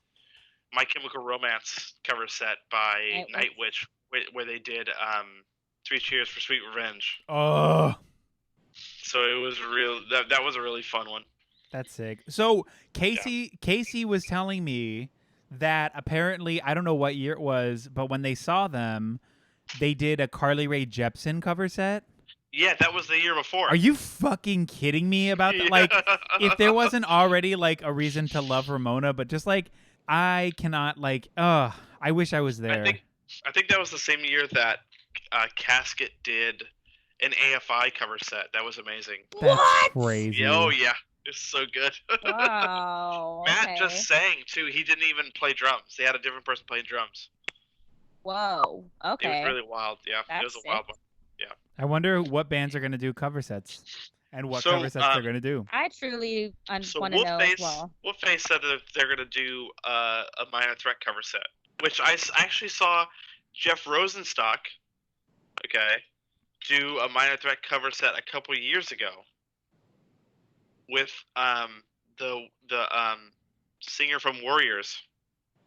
My Chemical Romance cover set by Nightwish, where they did 3 Cheers for Sweet Revenge. Oh. So it was that was a really fun one. That's sick. So Casey was telling me that apparently, I don't know what year it was, but when they saw them, they did a Carly Rae Jepsen cover set. Yeah, that was the year before. Are you fucking kidding me about that? If there wasn't already a reason to love Ramona, but just I cannot I wish I was there. I think that was the same year that Casket did an AFI cover set. That was amazing. That's crazy. Oh yeah, it's so good. Wow. Matt just sang too. He didn't even play drums. They had a different person playing drums. Whoa. Okay. It was really wild. Yeah, it was a wild one. Yeah. I wonder what bands are going to do cover sets and what cover sets they're going to do. I truly want to know as well. Wolfface said that they're going to do a Minor Threat cover set, which I actually saw Jeff Rosenstock, do a Minor Threat cover set a couple years ago with the singer from Warriors.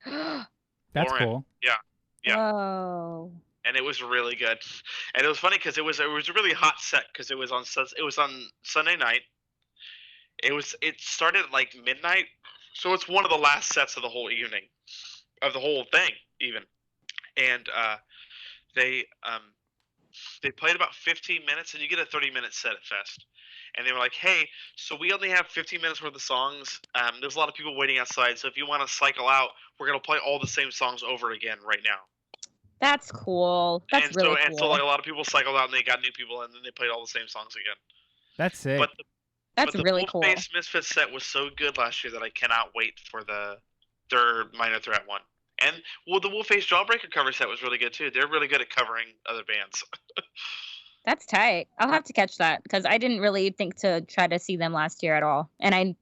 That's Lauren. Cool. Yeah. Oh. And it was really good, and it was funny because it was a really hot set because it was on Sunday night. It started at midnight, so it's one of the last sets of the whole evening, of the whole thing even, and they played about 15 minutes, and you get a 30-minute set at Fest. And they were like, hey, so we only have 15 minutes worth of songs. There's a lot of people waiting outside, so if you want to cycle out, we're going to play all the same songs over again right now. That's cool. That's really cool. And so like a lot of people cycled out, and they got new people, and then they played all the same songs again. That's sick. That's really cool. The Wolf-Face Misfits set was so good last year that I cannot wait for their Minor Threat one. And the Wolf-Face Jawbreaker cover set was really good too. They're really good at covering other bands. That's tight. I'll have to catch that because I didn't really think to try to see them last year at all. And I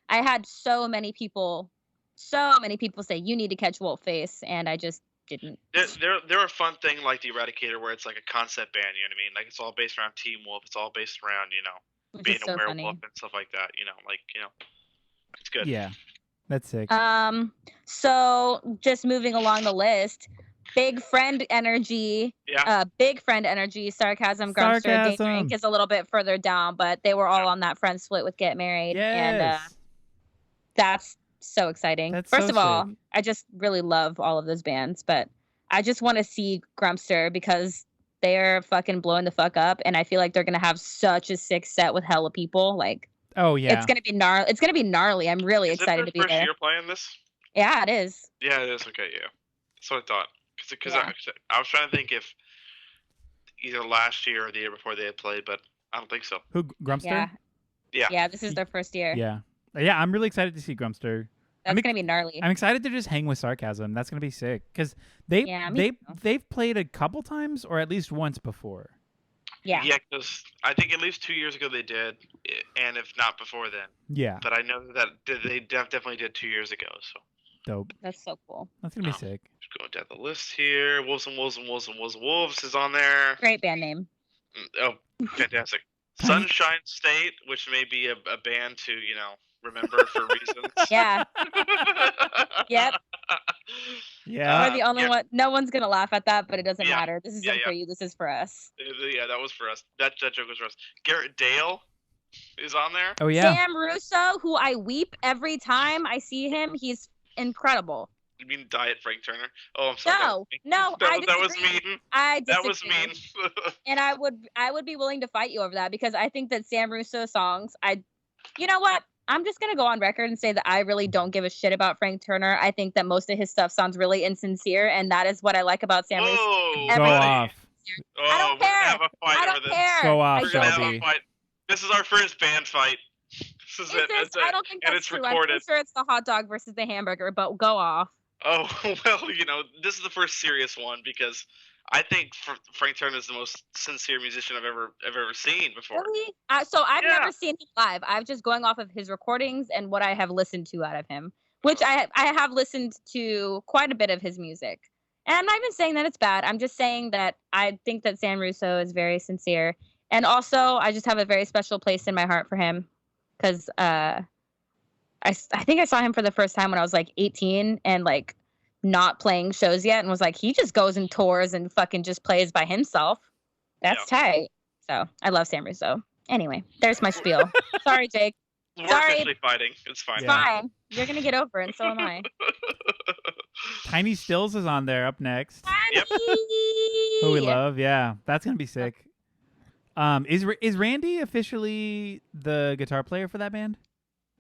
had so many people say you need to catch Wolf-Face, and I just didn't. They're a fun thing like the Eradicator, where it's like a concept band. You know what I mean? Like it's all based around Team Wolf. It's all based around being a werewolf and stuff like that. It's good. Yeah, that's sick. So just moving along the list. Big friend energy. Yeah. Big friend energy. Sarchasm, Grumpster, Danger Inc. is a little bit further down, but they were all on that friend split with Get Married. Yes. And that's so exciting. First of all, I just really love all of those bands, but I just want to see Grumpster because they're fucking blowing the fuck up, and I feel like they're gonna have such a sick set with hella people. Like, oh yeah, it's gonna be gnarly. It's gonna be gnarly. I'm really excited to be there. Is it their first year playing this? Yeah, it is. Yeah, it is. Okay, yeah, that's what I thought. Because I was trying to think if either last year or the year before they had played, but I don't think so. Who, Grumpster? Yeah, this is their first year. Yeah, I'm really excited to see Grumpster. That's gonna be gnarly. I'm excited to just hang with Sarchasm. That's gonna be sick because they've played a couple times or at least once before. Yeah. Yeah, because I think at least 2 years ago they did, and if not before then. Yeah. But I know that they definitely did 2 years ago. So. Dope. That's so cool. That's gonna be sick. Just going down the list here. Wolves is on there. Great band name. Oh, fantastic. Sunshine State, which may be a band to remember for reasons. Yeah. Yep. Yeah. We're the only one. No one's gonna laugh at that, but it doesn't matter. This isn't for you. This is for us. Yeah, that was for us. That joke was for us. Garrett Dale is on there. Oh yeah. Sam Russo, who I weep every time I see him. He's incredible. You mean Diet Frank Turner? Oh, I'm sorry. No, that was mean. I disagree. That was mean. And I would be willing to fight you over that because I think that Sam Russo songs. You know what? I'm just gonna go on record and say that I really don't give a shit about Frank Turner. I think that most of his stuff sounds really insincere, and that is what I like about Sam Russo. Go off. I don't care. Have a fight I don't over care. Go off, We're gonna have Shelby. a fight. This is our first band fight. This is it. I don't think that's true. Recorded. I'm pretty sure it's the hot dog versus the hamburger, but go off. Oh, well, this is the first serious one because I think Frank Turner is the most sincere musician I've ever seen before. Really? So I've never seen him live. I'm just going off of his recordings and what I have listened to out of him, which I have listened to quite a bit of his music. And I'm not even saying that it's bad. I'm just saying that I think that Sam Russo is very sincere. And also, I just have a very special place in my heart for him because I think I saw him for the first time when I was like 18 and like not playing shows yet and was like, he just goes and tours and fucking just plays by himself. That's tight. So I love Sam Russo. Anyway, there's my spiel. Sorry, Jake. We're officially fighting. It's fine. It's fine. You're going to get over it, and so am I. Tiny Stills is on there up next. Yep. Who we love. Yeah, that's going to be sick. Is Randy officially the guitar player for that band?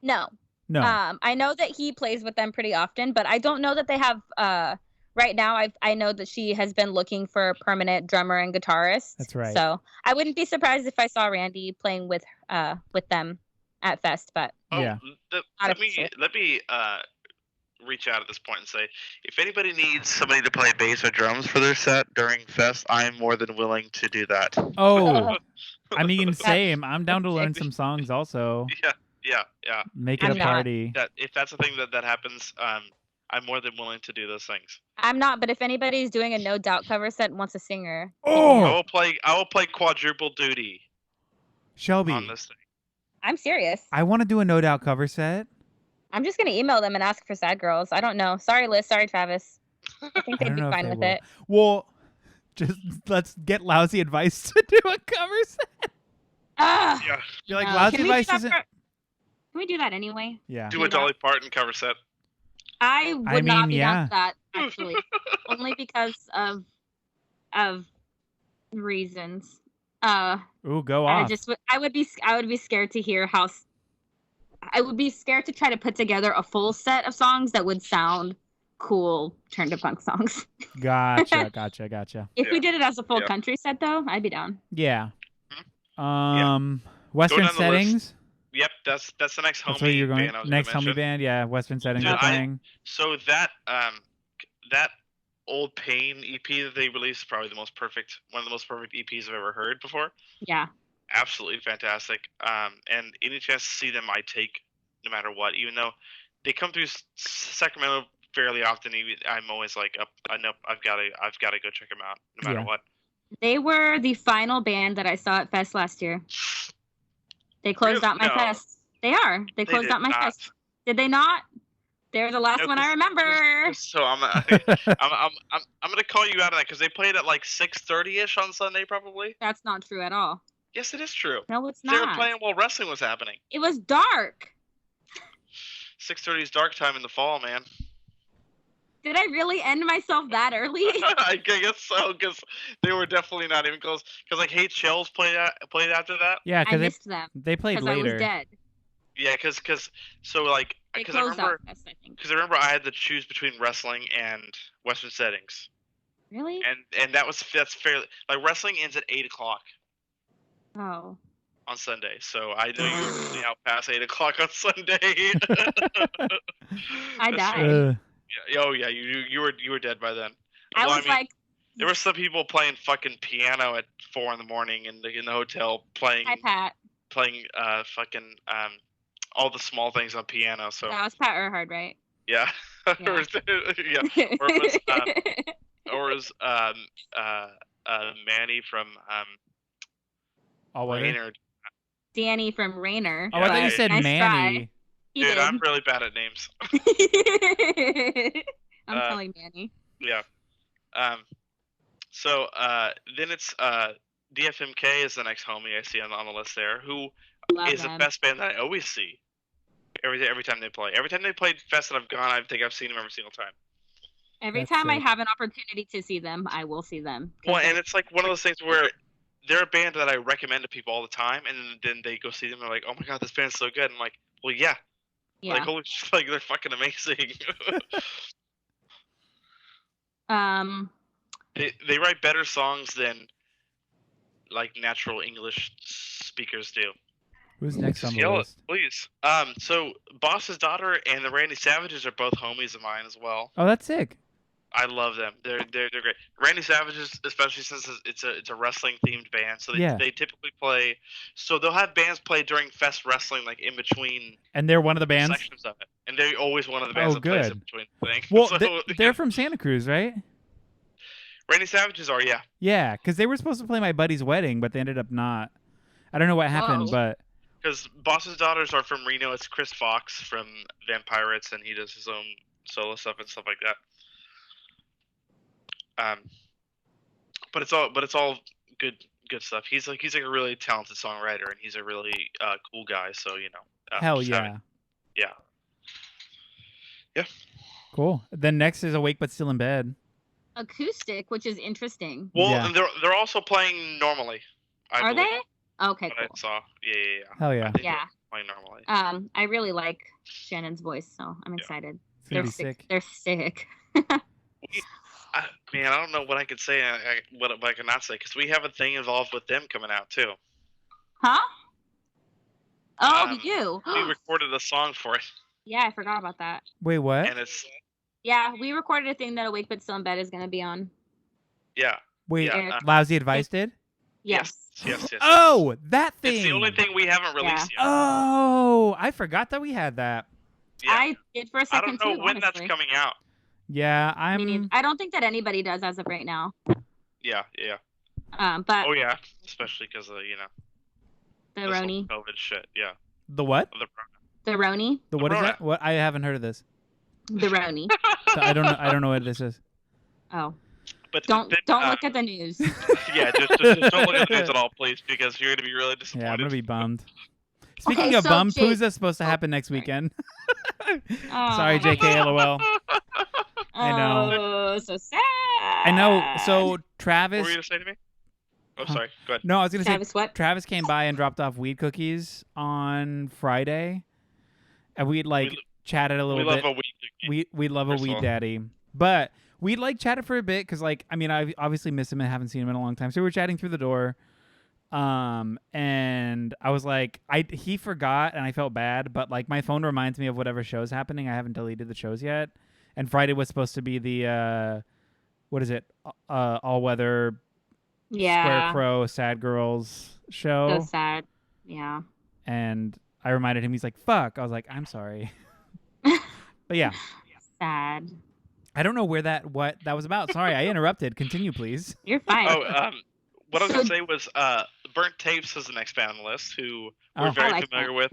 No. I know that he plays with them pretty often, but I don't know that they have. Right now, I know that she has been looking for a permanent drummer and guitarist. That's right. So I wouldn't be surprised if I saw Randy playing with them at Fest. But yeah, let me reach out at this point and say, if anybody needs somebody to play bass or drums for their set during Fest, I'm more than willing to do that. Oh, I mean, same. I'm down to learn some songs also. Yeah. Make it a party. If that's a thing that happens, I'm more than willing to do those things. I'm not, but if anybody's doing a No Doubt cover set and wants a singer, I will play quadruple duty. Shelby, on this thing. I'm serious. I want to do a No Doubt cover set. I'm just gonna email them and ask for Sad Girls. I don't know. Sorry, Liz. Sorry, Travis. I think they'd be fine with it. Well, just let's get Lousy Advice to do a cover set. Yeah. You're like, Lousy Advice isn't. Can we do that anyway? Yeah. Do a Dolly Parton cover set. I would not be down for that, actually. Only because of reasons. Ooh, go off. I would be scared to hear how. I would be scared to try to put together a full set of songs that would sound cool turn to punk songs. Gotcha. If we did it as a full country set, though, I'd be down. Yeah. Western settings. Yep, that's the next homie. That's where you're going. Band Next homie band, yeah. Western settings are playing. So that Old Pain EP that they released is probably one of the most perfect EPs I've ever heard before. Yeah. Absolutely fantastic. And any chance to see them, I take no matter what. Even though they come through Sacramento fairly often, I'm always like, nope, I've got to go check them out no matter what. They were the final band that I saw at Fest last year. They closed out my Fest. They are. They closed out my Fest. Did they not? They're the last one I remember. So I'm gonna call you out of that because they played at like 6:30ish on Sunday, probably. That's not true at all. Yes, it is true. No, it's not. They were playing while wrestling was happening. It was dark. 6:30 is dark time in the fall, man. Did I really end myself that early? I guess so, because they were definitely not even close. Because like Hey Chels played after that. Yeah, I missed them. They played later. I was dead. Yeah, because I remember I had to choose between wrestling and Western settings. Really? And that's fairly like wrestling ends at 8:00. Oh. On Sunday, so I know you were really out past 8:00 on Sunday. I died. Yeah, oh yeah, you were dead by then. I was like, there were some people playing fucking piano at 4 in the morning in the hotel playing. Hi, Pat. Playing all the small things on piano. So that was Pat Erhard, right? Yeah. Yeah. Or was Manny from Raynard. Danny from Raynor. Oh, I thought you said Manny. Dude, I'm really bad at names. I'm telling Manny. Yeah. So then it's DFMK is the next homie I see on the list there, who is the best band that I always see. Every time they play. Every time they played Fest that I've gone, I think I've seen them every single time. Every time I have an opportunity to see them, I will see them. Well, and it's like one of those things where they're a band that I recommend to people all the time, and then they go see them and they're like, oh my god, this band's so good. And I'm like, well, yeah. Like, holy shit, like, they're fucking amazing. They write better songs than, like, natural English speakers do. Who's next on the list? Please. So, Boss's Daughter and the Randy Savages are both homies of mine as well. Oh, that's sick. I love them. They're great. Randy Savages, especially since it's a wrestling themed band, so they typically play. So they'll have bands play during Fest wrestling, like in between. And they're one of the bands. Sections of it, and they're always one of the bands that plays in between things. Well, they're from Santa Cruz, right? Randy Savages are, yeah. Yeah, because they were supposed to play my buddy's wedding, but they ended up not. I don't know what happened, but. Because Boss's Daughters are from Reno. It's Chris Fox from Vampirates, and he does his own solo stuff and stuff like that. But it's all good stuff. He's like a really talented songwriter, and he's a really cool guy. So hell yeah, yeah. Cool. Then next is Awake but Still in Bed. Acoustic, which is interesting. Well, and they're also playing normally. Are they? Okay, cool. I saw. Yeah. Hell yeah. Yeah. Playing normally. I really like Shannon's voice, so I'm excited. They're sick. They're sick. Man, I don't know what I could say, what I could not say, because we have a thing involved with them coming out, too. Huh? Oh, we do? We recorded a song for it. Yeah, I forgot about that. Wait, what? And it's... Yeah, we recorded a thing that Awake But Still in Bed is going to be on. Yeah. Wait, Lousy Advice did? Yes. Oh, that thing! It's the only thing we haven't released yet. Oh, I forgot that we had that. Yeah. I did for a second, too, I don't know when that's coming out. Yeah, I don't think that anybody does as of right now. Yeah. But oh yeah, especially because of the Roni COVID shit. Yeah. The what? The Roni. The what is that? What? I haven't heard of this. The Roni. So I don't know what this is. Oh. But don't look at the news. Yeah, just don't look at the news at all, please, because you're gonna be really disappointed. Yeah, I'm gonna be bummed. Speaking of bummed, Pooza's supposed to happen next weekend. Sorry, JK, LOL. I know. Oh, so sad. I know. So Travis. What were you gonna say to me? Oh, sorry. Go ahead. No, I was gonna Travis, say what? Travis came by and dropped off weed cookies on Friday, and we'd like chatted a little bit. We love a weed cookie. We love a weed daddy, but we like chatted for a bit because like I mean I obviously miss him and haven't seen him in a long time, so we were chatting through the door. And I was like, he forgot, and I felt bad, but like my phone reminds me of whatever show's happening. I haven't deleted the shows yet, and Friday was supposed to be the what is it? All weather, Scarecrow, Sad Girls show. So sad. Yeah. And I reminded him. He's like, "Fuck." I was like, "I'm sorry." But yeah. Sad. I don't know what that was about. Sorry, I interrupted. Continue, please. You're fine. What I was gonna say was Burnt Tapes is the next band on the list, who we're very familiar with.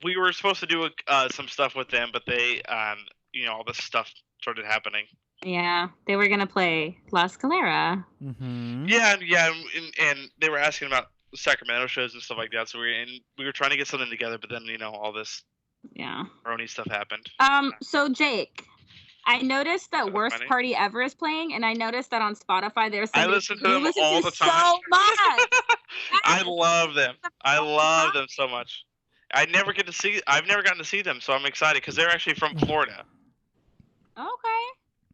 We were supposed to do some stuff with them, but they, all this stuff started happening. Yeah, they were gonna play La Scalera. Mm-hmm. Yeah, and they were asking about Sacramento shows and stuff like that. So we were trying to get something together, but then all this Roni stuff happened. So Jake, I noticed that Worst Party Ever is playing, and I noticed that on Spotify there's somebody I listen to them all the time. So much. I love them. I love them so much. I've never gotten to see them, so I'm excited because they're actually from Florida. Okay.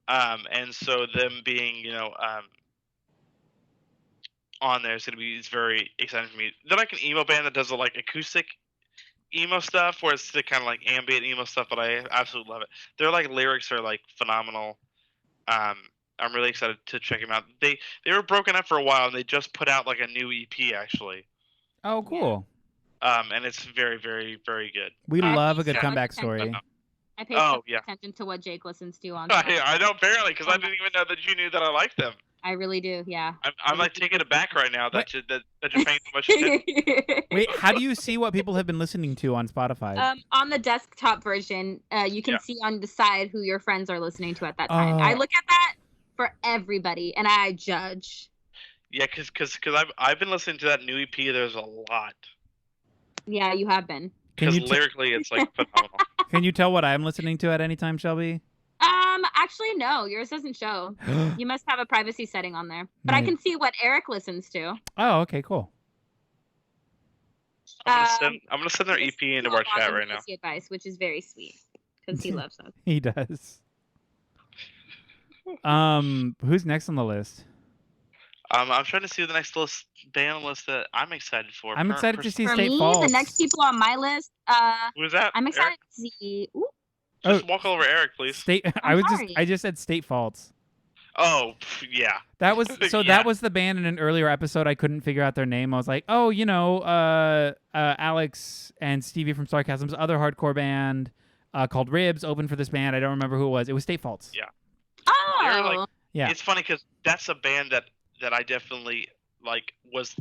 And so them being, on there it's very exciting for me. They're like an emo band that does like acoustic emo stuff, where it's the kind of like ambient emo stuff, but I absolutely love it. Their like lyrics are like phenomenal. I'm really excited to check them out. They were broken up for a while, and they just put out like a new EP actually. Oh, cool. And it's very, very, very good. We love a good comeback story. I pay so much attention to what Jake listens to on. I know barely because I didn't even know that you knew that I liked them. I really do, yeah. I'm like taken aback right now that you're paying so much attention. Wait, how do you see what people have been listening to on Spotify? On the desktop version, you can see on the side who your friends are listening to at that time. I look at that for everybody, and I judge. Yeah, because I've been listening to that new EP. There's a lot. Yeah, you have been. Because lyrically, it's like phenomenal. Can you tell what I'm listening to at any time, Shelby? Actually, no. Yours doesn't show. You must have a privacy setting on there. But I can see what Eric listens to. Oh, okay, cool. I'm gonna send their EP into our chat right now. Lousy Advice, which is very sweet because he loves us. He does. Who's next on the list? I'm trying to see the next band list that I'm excited for. I'm excited to see for State me, Falls. The next people on my list. Who's that? I'm excited to see. Ooh. Just walk over Eric, please. I just said State Faults. Oh, yeah. That was that was the band in an earlier episode. I couldn't figure out their name. I was like, oh, Alex and Stevie from Sarchasm's other hardcore band called Ribs opened for this band. I don't remember who it was. It was State Faults. Yeah. Oh. Yeah. It's funny because that's a band that I definitely was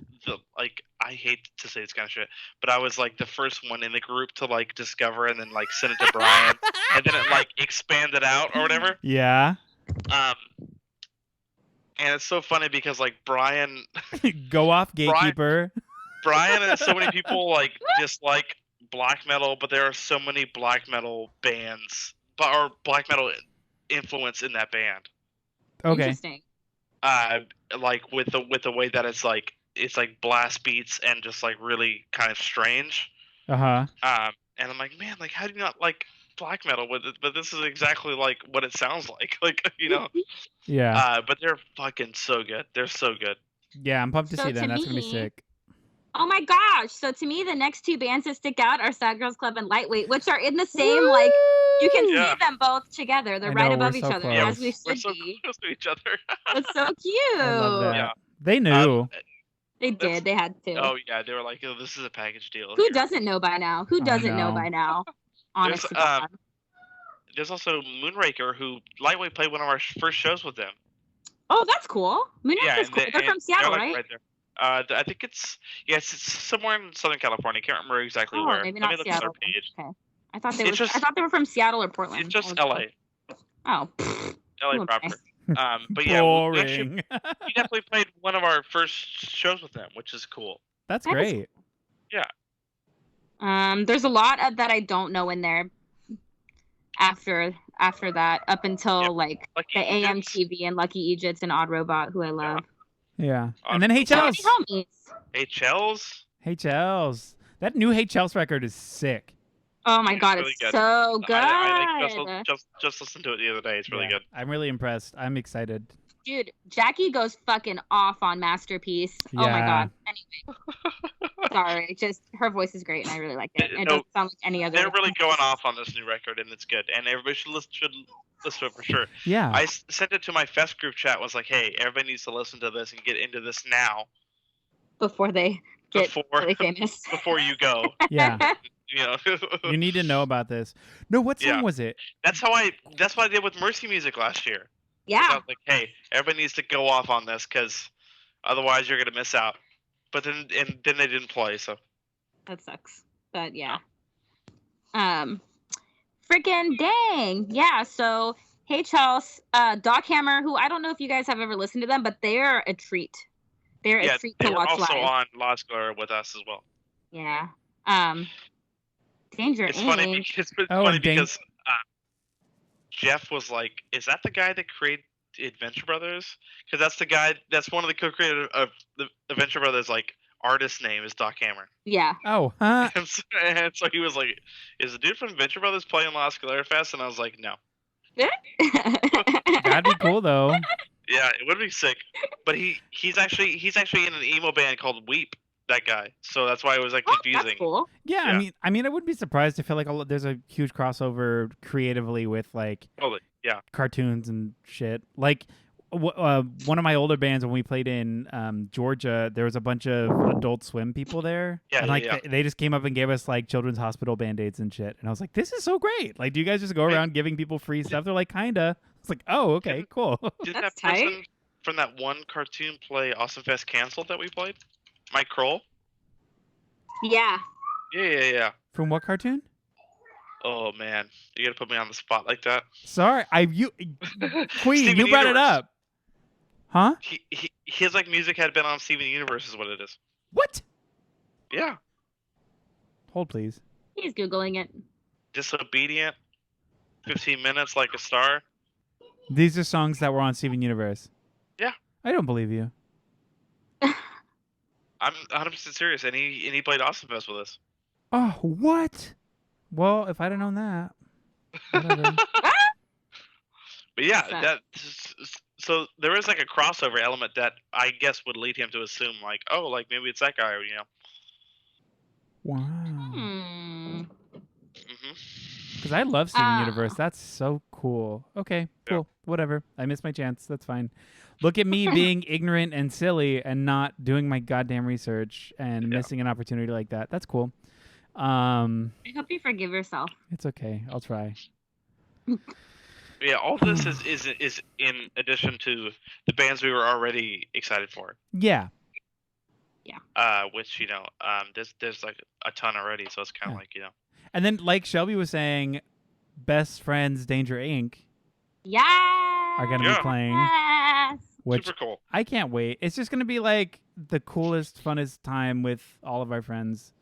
I hate to say this kind of shit, but I was like the first one in the group to like discover and then like send it to Brian and then it like expanded out or whatever. Yeah. And it's so funny because like Brian go off gatekeeper. Brian and so many people like dislike black metal, but there are so many black metal bands or black metal influence in that band. Okay. Interesting. Like with the way that it's like blast beats and just like really kind of strange. And I'm like, man, like how do you not like black metal with it? But this is exactly like what it sounds like. Yeah. But they're fucking so good. They're so good. Yeah, I'm pumped to see them. That's gonna be sick. Oh my gosh! So to me, the next two bands that stick out are Girlz Club and Lightweight, which are in the same like. You can see them both together. They're right above each other, as we should be. Close to each other. That's so cute. I love that. Yeah. They knew. They did. They had to. Oh yeah, they were like, "Oh, this is a package deal." Who doesn't know by now? Who doesn't know by now? Honest to God. There's also Moonraker, who Lightweight played one of our first shows with them. Oh, that's cool. Moonraker's cool. They're from Seattle, like, right? Right there. I think it's somewhere in Southern California. Can't remember exactly where. Maybe not Seattle. Page. Okay. I thought they were from Seattle or Portland. It's just LA. Oh. LA proper. But yeah, boring. we definitely played one of our first shows with them, which is cool. That's great. Yeah. There's a lot that I don't know in there. after that, up until like Lucky the AMTV and Lucky Egypts and Odd Robot, who I love. Yeah. And then Hey Chels. Hey Chels. Hey Chels. That new Hey Chels record is sick. Oh my god, it's really so good. I just listened to it the other day. It's really good. I'm really impressed. I'm excited. Dude, Jackie goes fucking off on Masterpiece. Yeah. Oh my god. Anyway. Sorry, just her voice is great and I really like it. It doesn't sound like any other. They're really going off on this new record and it's good. And everybody should listen to it for sure. Yeah. I sent it to my Fest group chat. Was like, hey, everybody needs to listen to this and get into this now. Before they get really famous. Before you go. Yeah. You know. You need to know about this. No, what song was it? That's what I did with Mercy Music last year. Yeah. I was like, hey, everybody needs to go off on this because otherwise you're gonna miss out. But then they didn't play, so that sucks. But yeah. Freaking dang. Yeah, so Hey Chels, Doc Hammer, who I don't know if you guys have ever listened to them, but they're a treat. They're a treat to watch live. They're also on Lost Glare with us as well. Yeah. Danger It's funny because Jeff was like, is that the guy that created Adventure Brothers? Because that's one of the co-creators of the Adventure Brothers, like, artist name is Doc Hammer. Yeah. Oh, huh? And so he was like, is the dude from Adventure Brothers playing Lost Glare Fest? And I was like, no. That'd be cool, though. Yeah, it would be sick. But he's actually in an emo band called Weep. That guy, so that's why it was like confusing. That's cool. Yeah, I mean, I wouldn't be surprised. I feel like there's a huge crossover creatively with like cartoons and shit. Like one of my older bands when we played in Georgia, there was a bunch of Adult Swim people there, and like they just came up and gave us like Children's Hospital Band-Aids and shit. And I was like, this is so great. Like, do you guys just go around giving people free stuff? They're like, kinda. It's like, oh, okay, cool. Did that person from that one cartoon play Awesome Fest Canceled that we played? Mike Kroll? Yeah. Yeah. From what cartoon? Oh man, you gotta put me on the spot like that. Sorry, Queen, you brought it up. Huh? His like music had been on Steven Universe is what it is. What? Yeah. Hold please. He's Googling it. Disobedient. 15 minutes like a star. These are songs that were on Steven Universe. Yeah. I don't believe you. I'm 100% serious, and he played Awesome Fest with us. Oh, what? Well, if I'd have known that. Whatever. But yeah, so there is like a crossover element that I guess would lead him to assume like, oh, like maybe it's that guy, you know. Wow. Because I love Steven Universe. That's so cool. Okay, cool. Yeah. Whatever. I missed my chance. That's fine. Look at me being ignorant and silly and not doing my goddamn research and missing an opportunity like that. That's cool. I hope you forgive yourself. It's okay. I'll try. Yeah, all this is in addition to the bands we were already excited for. Yeah. Yeah. Which, you know, there's like a ton already, so it's kind of like, you know. And then, like Shelby was saying, Best Friends Danger Inc. are going to be playing. Yes. Which super cool. I can't wait. It's just going to be like the coolest, funnest time with all of our friends.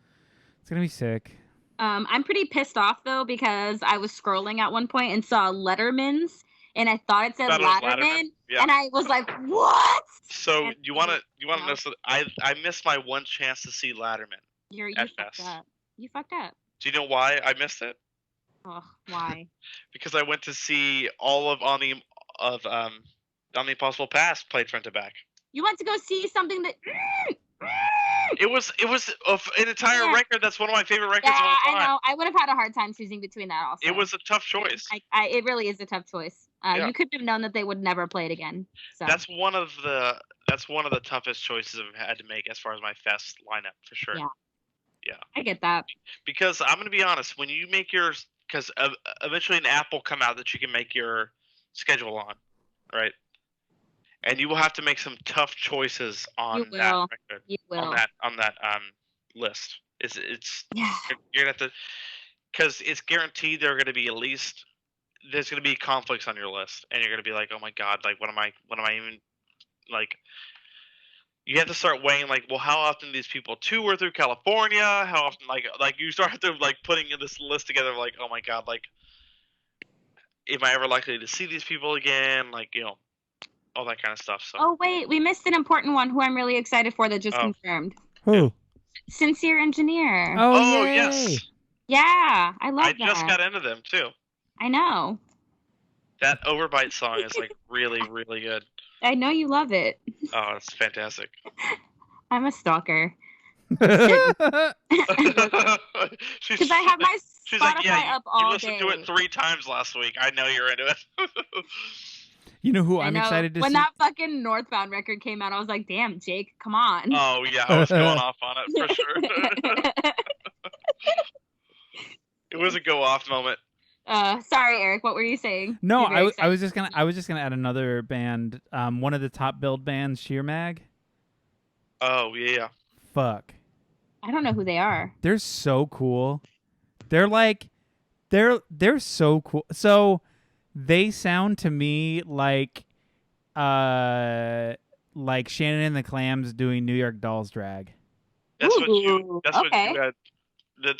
It's going to be sick. I'm pretty pissed off, though, because I was scrolling at one point and saw Letterman's, and I thought it said Latterman, and I was like, what? So you want to know something? I missed my one chance to see Latterman. You fucked up. You fucked up. Do you know why I missed it? Oh, why? Because I went to see all of On the Impossible Past played front to back. You went to go see something that. It was an entire record. That's one of my favorite records of all time. I know. I would have had a hard time choosing between that. Also, it was a tough choice. It really is a tough choice. You could have known that they would never play it again. So. That's one of the toughest choices I've had to make as far as my fest lineup for sure. Yeah, I get that. Because I'm gonna be honest, when you make yours, because eventually an app will come out that you can make your schedule on, right? And you will have to make some tough choices on that record. You will. On that list. It's you're gonna have to, because it's guaranteed there are gonna be there's gonna be conflicts on your list, and you're gonna be like, oh my god, like what am I even like? You have to start weighing like, well, how often do these people tour through California? How often like you start to like putting this list together, like, oh my god, like am I ever likely to see these people again? Like, all that kind of stuff. So. Oh wait, we missed an important one who I'm really excited for that just confirmed. Who? Sincere Engineer. Oh yes. Yeah, I love that. I just got into them too. I know. That Overbite song is like really, really good. I know you love it. Oh, it's fantastic. I'm a stalker. Because I have my Spotify up all day. You listened to it 3 times last week. I know you're into it. You know who I'm excited to see? When that fucking Northbound record came out, I was like, damn, Jake, come on. Oh, yeah, I was going off on it for sure. It was a go-off moment. Sorry, Eric, what were you saying? No, I was just gonna add another band, one of the top billed bands, Sheer Mag. Oh, yeah. Fuck. I don't know who they are. They're so cool. They're so cool. So they sound to me like Shannon and the Clams doing New York Dolls drag. That's what you had.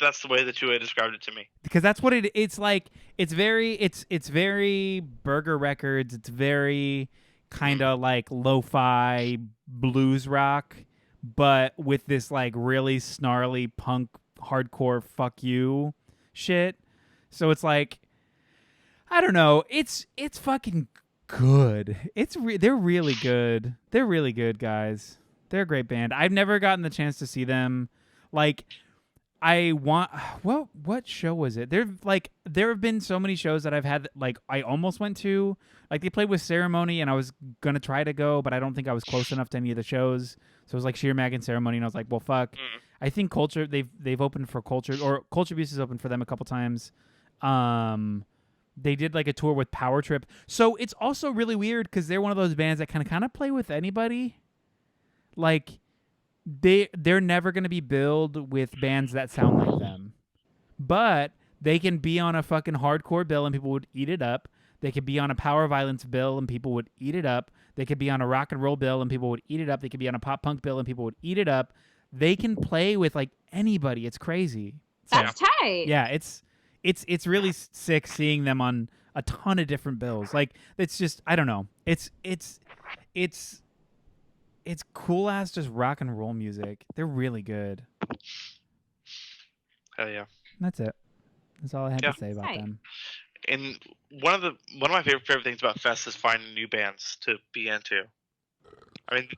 That's the way that you had described it to me. Because that's what it's like. It's very Burger Records. It's very kind of like lo-fi blues rock, but with this like really snarly punk hardcore fuck you shit. So it's like, I don't know. It's fucking good. They're really good. They're really good, guys. They're a great band. I've never gotten the chance to see them. Like, what show was it? There have been so many shows that I've had I almost went to. Like, they played with Ceremony, and I was gonna try to go, but I don't think I was close enough to any of the shows. So it was like Sheer Mag and Ceremony, and I was like, well, fuck. I think Culture, they've opened for Culture, or Culture Abuse has opened for them a couple times. They did like a tour with Power Trip. So it's also really weird because they're one of those bands that can kind of play with anybody. Like, they're never going to be billed with bands that sound like them. But they can be on a fucking hardcore bill and people would eat it up. They could be on a power violence bill and people would eat it up. They could be on a rock and roll bill and people would eat it up. They could be on a pop punk bill and people would eat it up. They can play with like anybody. It's crazy. That's tight. Yeah, it's really sick seeing them on a ton of different bills. Like, it's just, I don't know. It's cool ass just rock and roll music. They're really good. Hell yeah. That's it. That's all I had to say about them. And one of my favorite things about Fest is finding new bands to be into. I mean,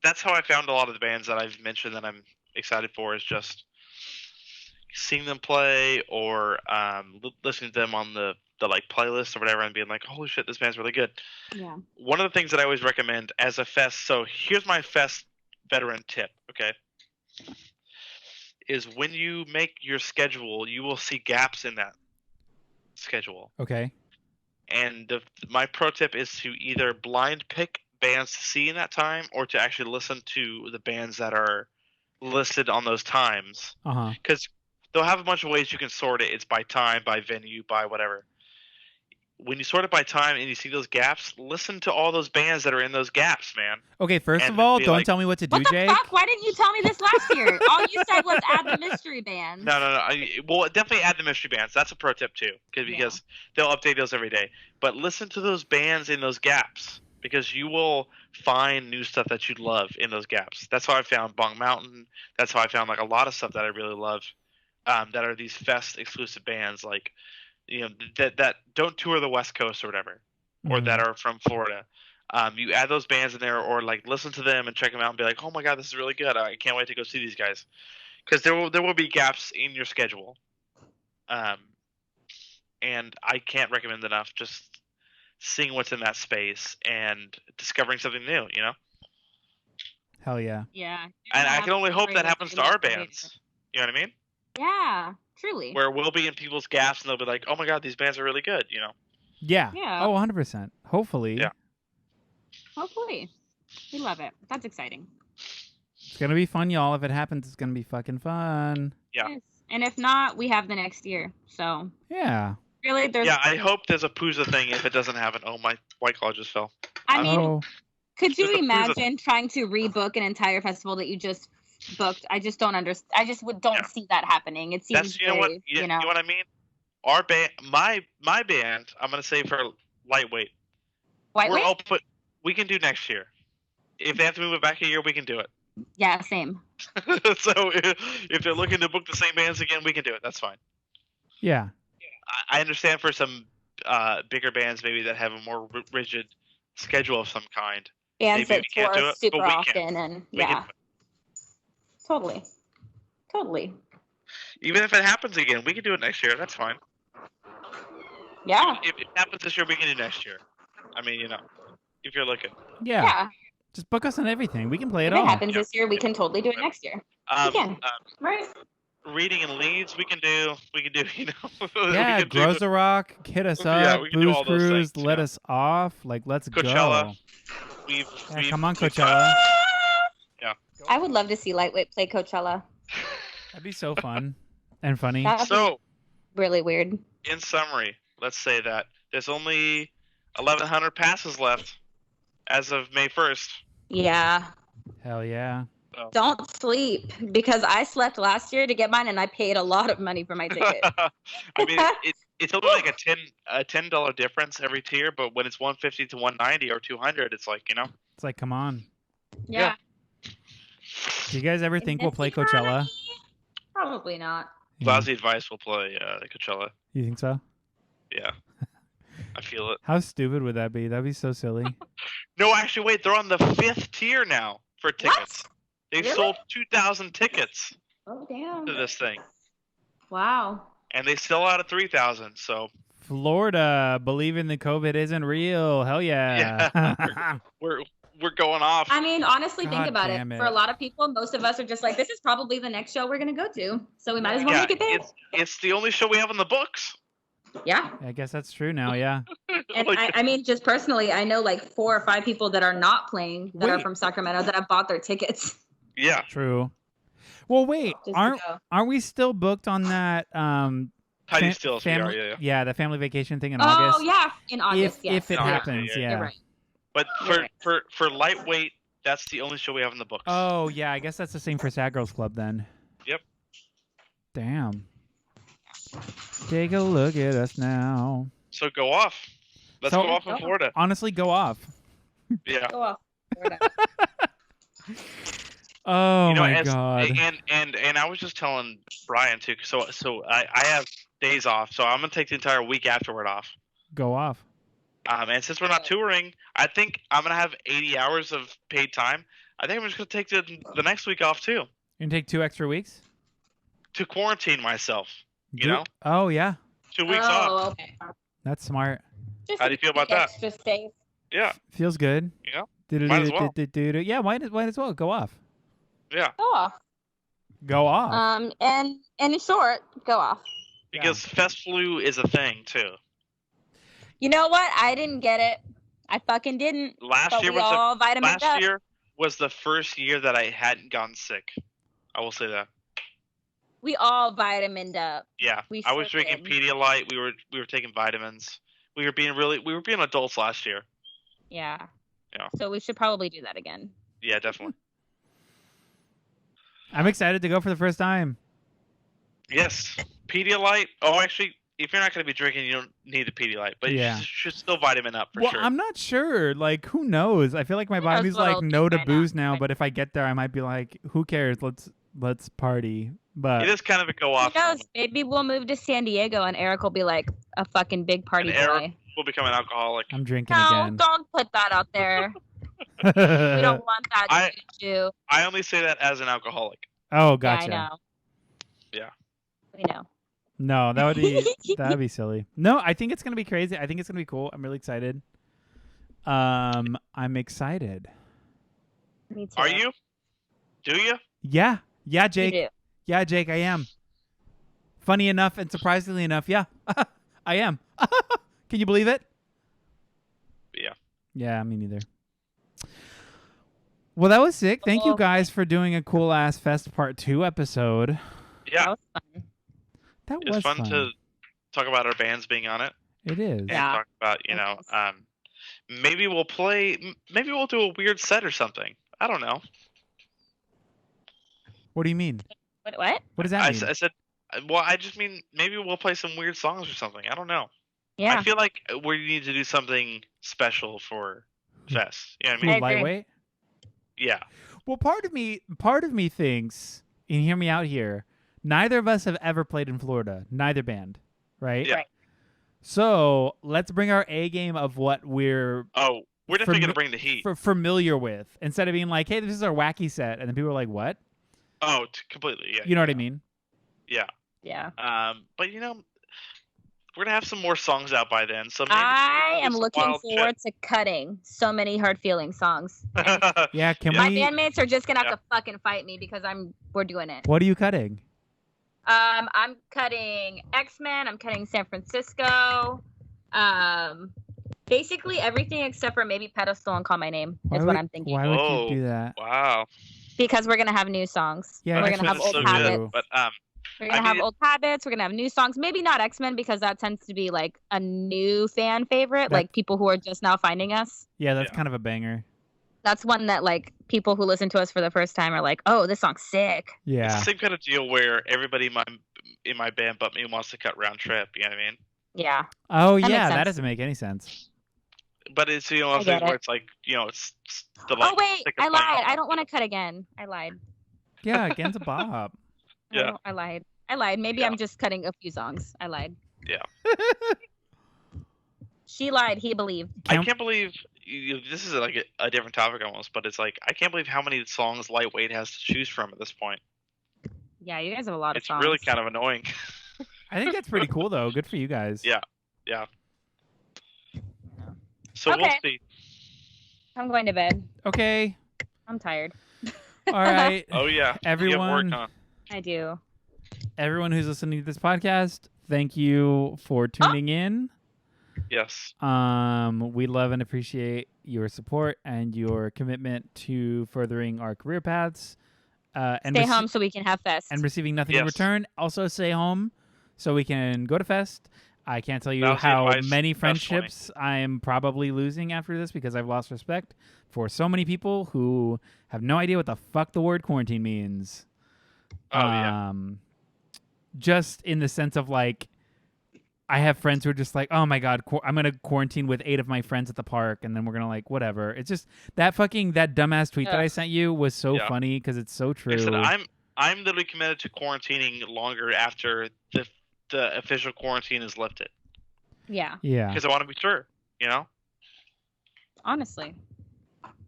that's how I found a lot of the bands that I've mentioned that I'm excited for, is just seeing them play or listening to them on the like playlist or whatever and being like, holy shit, this band's really good. Yeah. One of the things that I always recommend as a Fest, so here's my Fest veteran tip, okay, is when you make your schedule, you will see gaps in that schedule. Okay. And my pro tip is to either blind pick bands to see in that time or to actually listen to the bands that are listed on those times. Because they'll have a bunch of ways you can sort it. It's by time, by venue, by whatever. When you sort it by time and you see those gaps, listen to all those bands that are in those gaps, man. Okay, first of all, don't tell me what to do, Jake. What the fuck? Why didn't you tell me this last year? All you said was add the mystery bands. No. Well, definitely add the mystery bands. That's a pro tip, too, because they'll update those every day. But listen to those bands in those gaps, because you will find new stuff that you love in those gaps. That's how I found Bong Mountain. That's how I found like a lot of stuff that I really love, that are these Fest exclusive bands, like, you know, that don't tour the West Coast or whatever, or that are from Florida. You add those bands in there, or like listen to them and check them out and be like, oh my god, this is really good. I can't wait to go see these guys, because there will be gaps in your schedule. And I can't recommend enough just seeing what's in that space and discovering something new, you know? Hell yeah. Yeah. And I can only hope that happens to our bands. You know what I mean? Yeah, truly. Where we'll be in people's gaps and they'll be like, oh my god, these bands are really good, you know? Yeah. Yeah. Oh, 100%. Hopefully. Yeah. Hopefully. We love it. That's exciting. It's going to be fun, y'all. If it happens, it's going to be fucking fun. Yeah. Yes. And if not, we have the next year. So. Yeah. Really, there's. Yeah, I hope there's a Pooza thing if it doesn't happen. Oh, my White Claw just fell. I mean, could you imagine trying to rebook an entire festival that you just booked? I just don't understand. I just don't see that happening. It seems you know what I mean? our band, my band, I'm gonna say for Lightweight. Lightweight? We can do next year. If they have to move it back a year, we can do it. Yeah, same. So if they're looking to book the same bands again, we can do it. That's fine. Yeah. I understand for some bigger bands maybe that have a more rigid schedule of some kind. Bands that tour super often, and yeah. Totally. Even if it happens again, we can do it next year. That's fine. Yeah. If it happens this year, we can do next year. I mean, if you're looking. Yeah. Just book us on everything. We can play it all. If it happens this year, we can totally do it next year. We can. Right. Reading and leads, we can do. Yeah, Rock, hit us up. Booze Cruise, let us off. Like, let's Coachella. go. Come on, Coachella. Yeah. I would love to see Lightweight play Coachella. That'd be so fun and funny. So, really weird. In summary, let's say that there's only 1,100 passes left as of May 1st. Yeah. Hell yeah. So. Don't sleep, because I slept last year to get mine, and I paid a lot of money for my ticket. I mean, it's only like a $10 difference every tier, but when it's $150 to $190 or $200, it's like, It's like, come on. Yeah. Do you guys ever think we'll play Coachella? Probably not. Lousy Advice will play Coachella. You think so? Yeah. I feel it. How stupid would that be? That'd be so silly. No, actually, wait. They're on the 5th tier now for tickets. What? They've Really? sold 2,000 tickets to this thing. Wow. And they sell out of 3,000, so... Florida, believing the COVID isn't real. Hell yeah. We're going off. I mean, honestly, think about it. For a lot of people, most of us are just like, this is probably the next show we're going to go to. So we might as well make it there. It's the only show we have on the books. Yeah. I guess that's true now, yeah. And I mean, just personally, I know like 4 or 5 people that are not playing that are from Sacramento that have bought their tickets. Yeah. True. Well, wait, aren't we still booked on that Tiny Stills, yeah, the family vacation thing in August? Oh, yeah, in August, yes. If it happens, yeah. You're right. But for Lightweight, that's the only show we have in the books. Oh, yeah, I guess that's the same for Girlz Club then. Yep. Damn. Take a look at us now. So go off. Let's go off in Florida. Honestly, go off. Yeah. Go off. Florida. Oh my god. And I was just telling Brian too. So I have days off, so I'm gonna take the entire week afterward off. Go off. And since we're not touring, I think I'm gonna have 80 hours of paid time. I think I'm just gonna take the next week off too. You're gonna take 2 extra weeks? To quarantine myself. You know? Oh yeah. 2 weeks off. Oh, okay. That's smart. How do you feel about that? Extra safe. Yeah. Feels good. Yeah. Might as well. Yeah, might as well. Go off. Yeah. Go off. Go off. And in short, go off. Because Fest Flu is a thing too. You know what? I didn't get it. I fucking didn't. Last year was the first year that I hadn't gotten sick. I will say that. We all vitamined up. Yeah. I was drinking Pedialyte. We were taking vitamins. We were being adults last year. Yeah. Yeah. So we should probably do that again. Yeah, definitely. I'm excited to go for the first time. Yes. Pedialyte. Oh, actually, if you're not going to be drinking, you don't need the Pedialyte. But you should still vitamin up for sure. I'm not sure. Like, who knows? I feel like my body's like no to booze now. But if I get there, I might be like, who cares? Let's party. But it is kind of a go off. Who knows? Maybe we'll move to San Diego and Eric will be like a fucking big party boy. Eric will become an alcoholic. I'm drinking again. No, don't put that out there. We don't want that to do. I only say that as an alcoholic. Oh, gotcha. Yeah, I know. Yeah. We know. No, that'd be silly. No, I think it's gonna be crazy. I think it's gonna be cool. I'm really excited. I'm excited. Me too. Are you? Do you? Yeah, Jake. You do. Yeah, Jake, I am. Funny enough and surprisingly enough, yeah, I am. Can you believe it? Yeah. Yeah, me neither. Well, that was sick. Thank you guys for doing a cool ass Fest Part 2 episode. Yeah. That was fun to talk about our bands being on it. It is. And talk about, maybe we'll do a weird set or something. I don't know. What do you mean? What? What does that mean? Well, I just mean maybe we'll play some weird songs or something. I don't know. Yeah. I feel like we need to do something special for Fest. You know what I mean? Ooh, lightweight? Yeah. Well, part of me thinks, and hear me out here, neither of us have ever played in Florida. Neither band, right? Yeah. Right. So let's bring our A game of what we're definitely gonna bring the heat. Familiar with, instead of being like, hey, this is our wacky set, and then people are like, what? Oh, completely. Yeah. You know what I mean? Yeah. Yeah. But we're gonna have some more songs out by then. So maybe I am looking forward to cutting so many hard feeling songs. Yeah, my bandmates are just gonna have to fucking fight me because we're doing it. What are you cutting? I'm cutting X-Men. I'm cutting San Francisco. Basically everything except for maybe Pedestal and Call My Name is what I'm thinking. Why would you do that? Wow. Because we're gonna have new songs. Yeah, we're gonna have old habits. But we're gonna have old habits. We're gonna have new songs. Maybe not X-Men because that tends to be like a new fan favorite, like people who are just now finding us. Yeah, that's kind of a banger. That's one that like people who listen to us for the first time are like, "Oh, this song's sick." Yeah, it's the same kind of deal where everybody in my band but me wants to cut Round Trip. You know what I mean? Yeah. Oh that doesn't make any sense. But it's a thing where it's like it's the like. Oh wait, I lied. I don't want to cut again. I lied. Yeah, again's a bop. Yeah. I lied. Maybe I'm just cutting a few songs. I lied. Yeah. She lied. He believed. I can't believe this is like a different topic almost, but it's like I can't believe how many songs Lightweight has to choose from at this point. Yeah, you guys have a lot of songs. It's really kind of annoying. I think that's pretty cool though. Good for you guys. Yeah. Yeah. So we'll see. I'm going to bed. Okay. I'm tired. All right. Oh yeah. Everyone. You have work, huh? I do. Everyone who's listening to this podcast, thank you for tuning in. Yes. We love and appreciate your support and your commitment to furthering our career paths. And stay home so we can have Fest. And receiving nothing in return. Also stay home so we can go to Fest. I can't tell you how many friendships I am probably losing after this because I've lost respect for so many people who have no idea what the fuck the word quarantine means. Just in the sense of like, I have friends who are just like, oh my God, I'm going to quarantine with 8 of my friends at the park. And then we're going to like, whatever. It's just that dumbass tweet that I sent you was so funny because it's so true. Listen, I'm literally committed to quarantining longer after the official quarantine is lifted. Yeah. Yeah. Because I want to be sure, Honestly.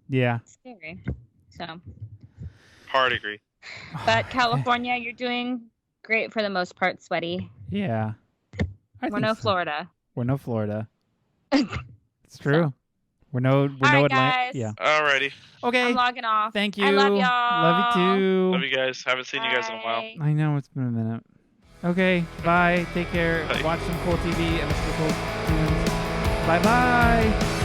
Yeah. It's scary. So. Hard agree. But California, you're doing great for the most part, Sweaty. Yeah. We're no Florida. We're no Florida. It's true. So. We're no Atlanta. Yeah. Alrighty. Okay. I'm logging off. Thank you. I love y'all. Love you too. Love you guys. Haven't seen you guys in a while. I know, it's been a minute. Okay, bye. Take care. Bye. Watch some cool TV and listen to cool tunes. Bye-bye.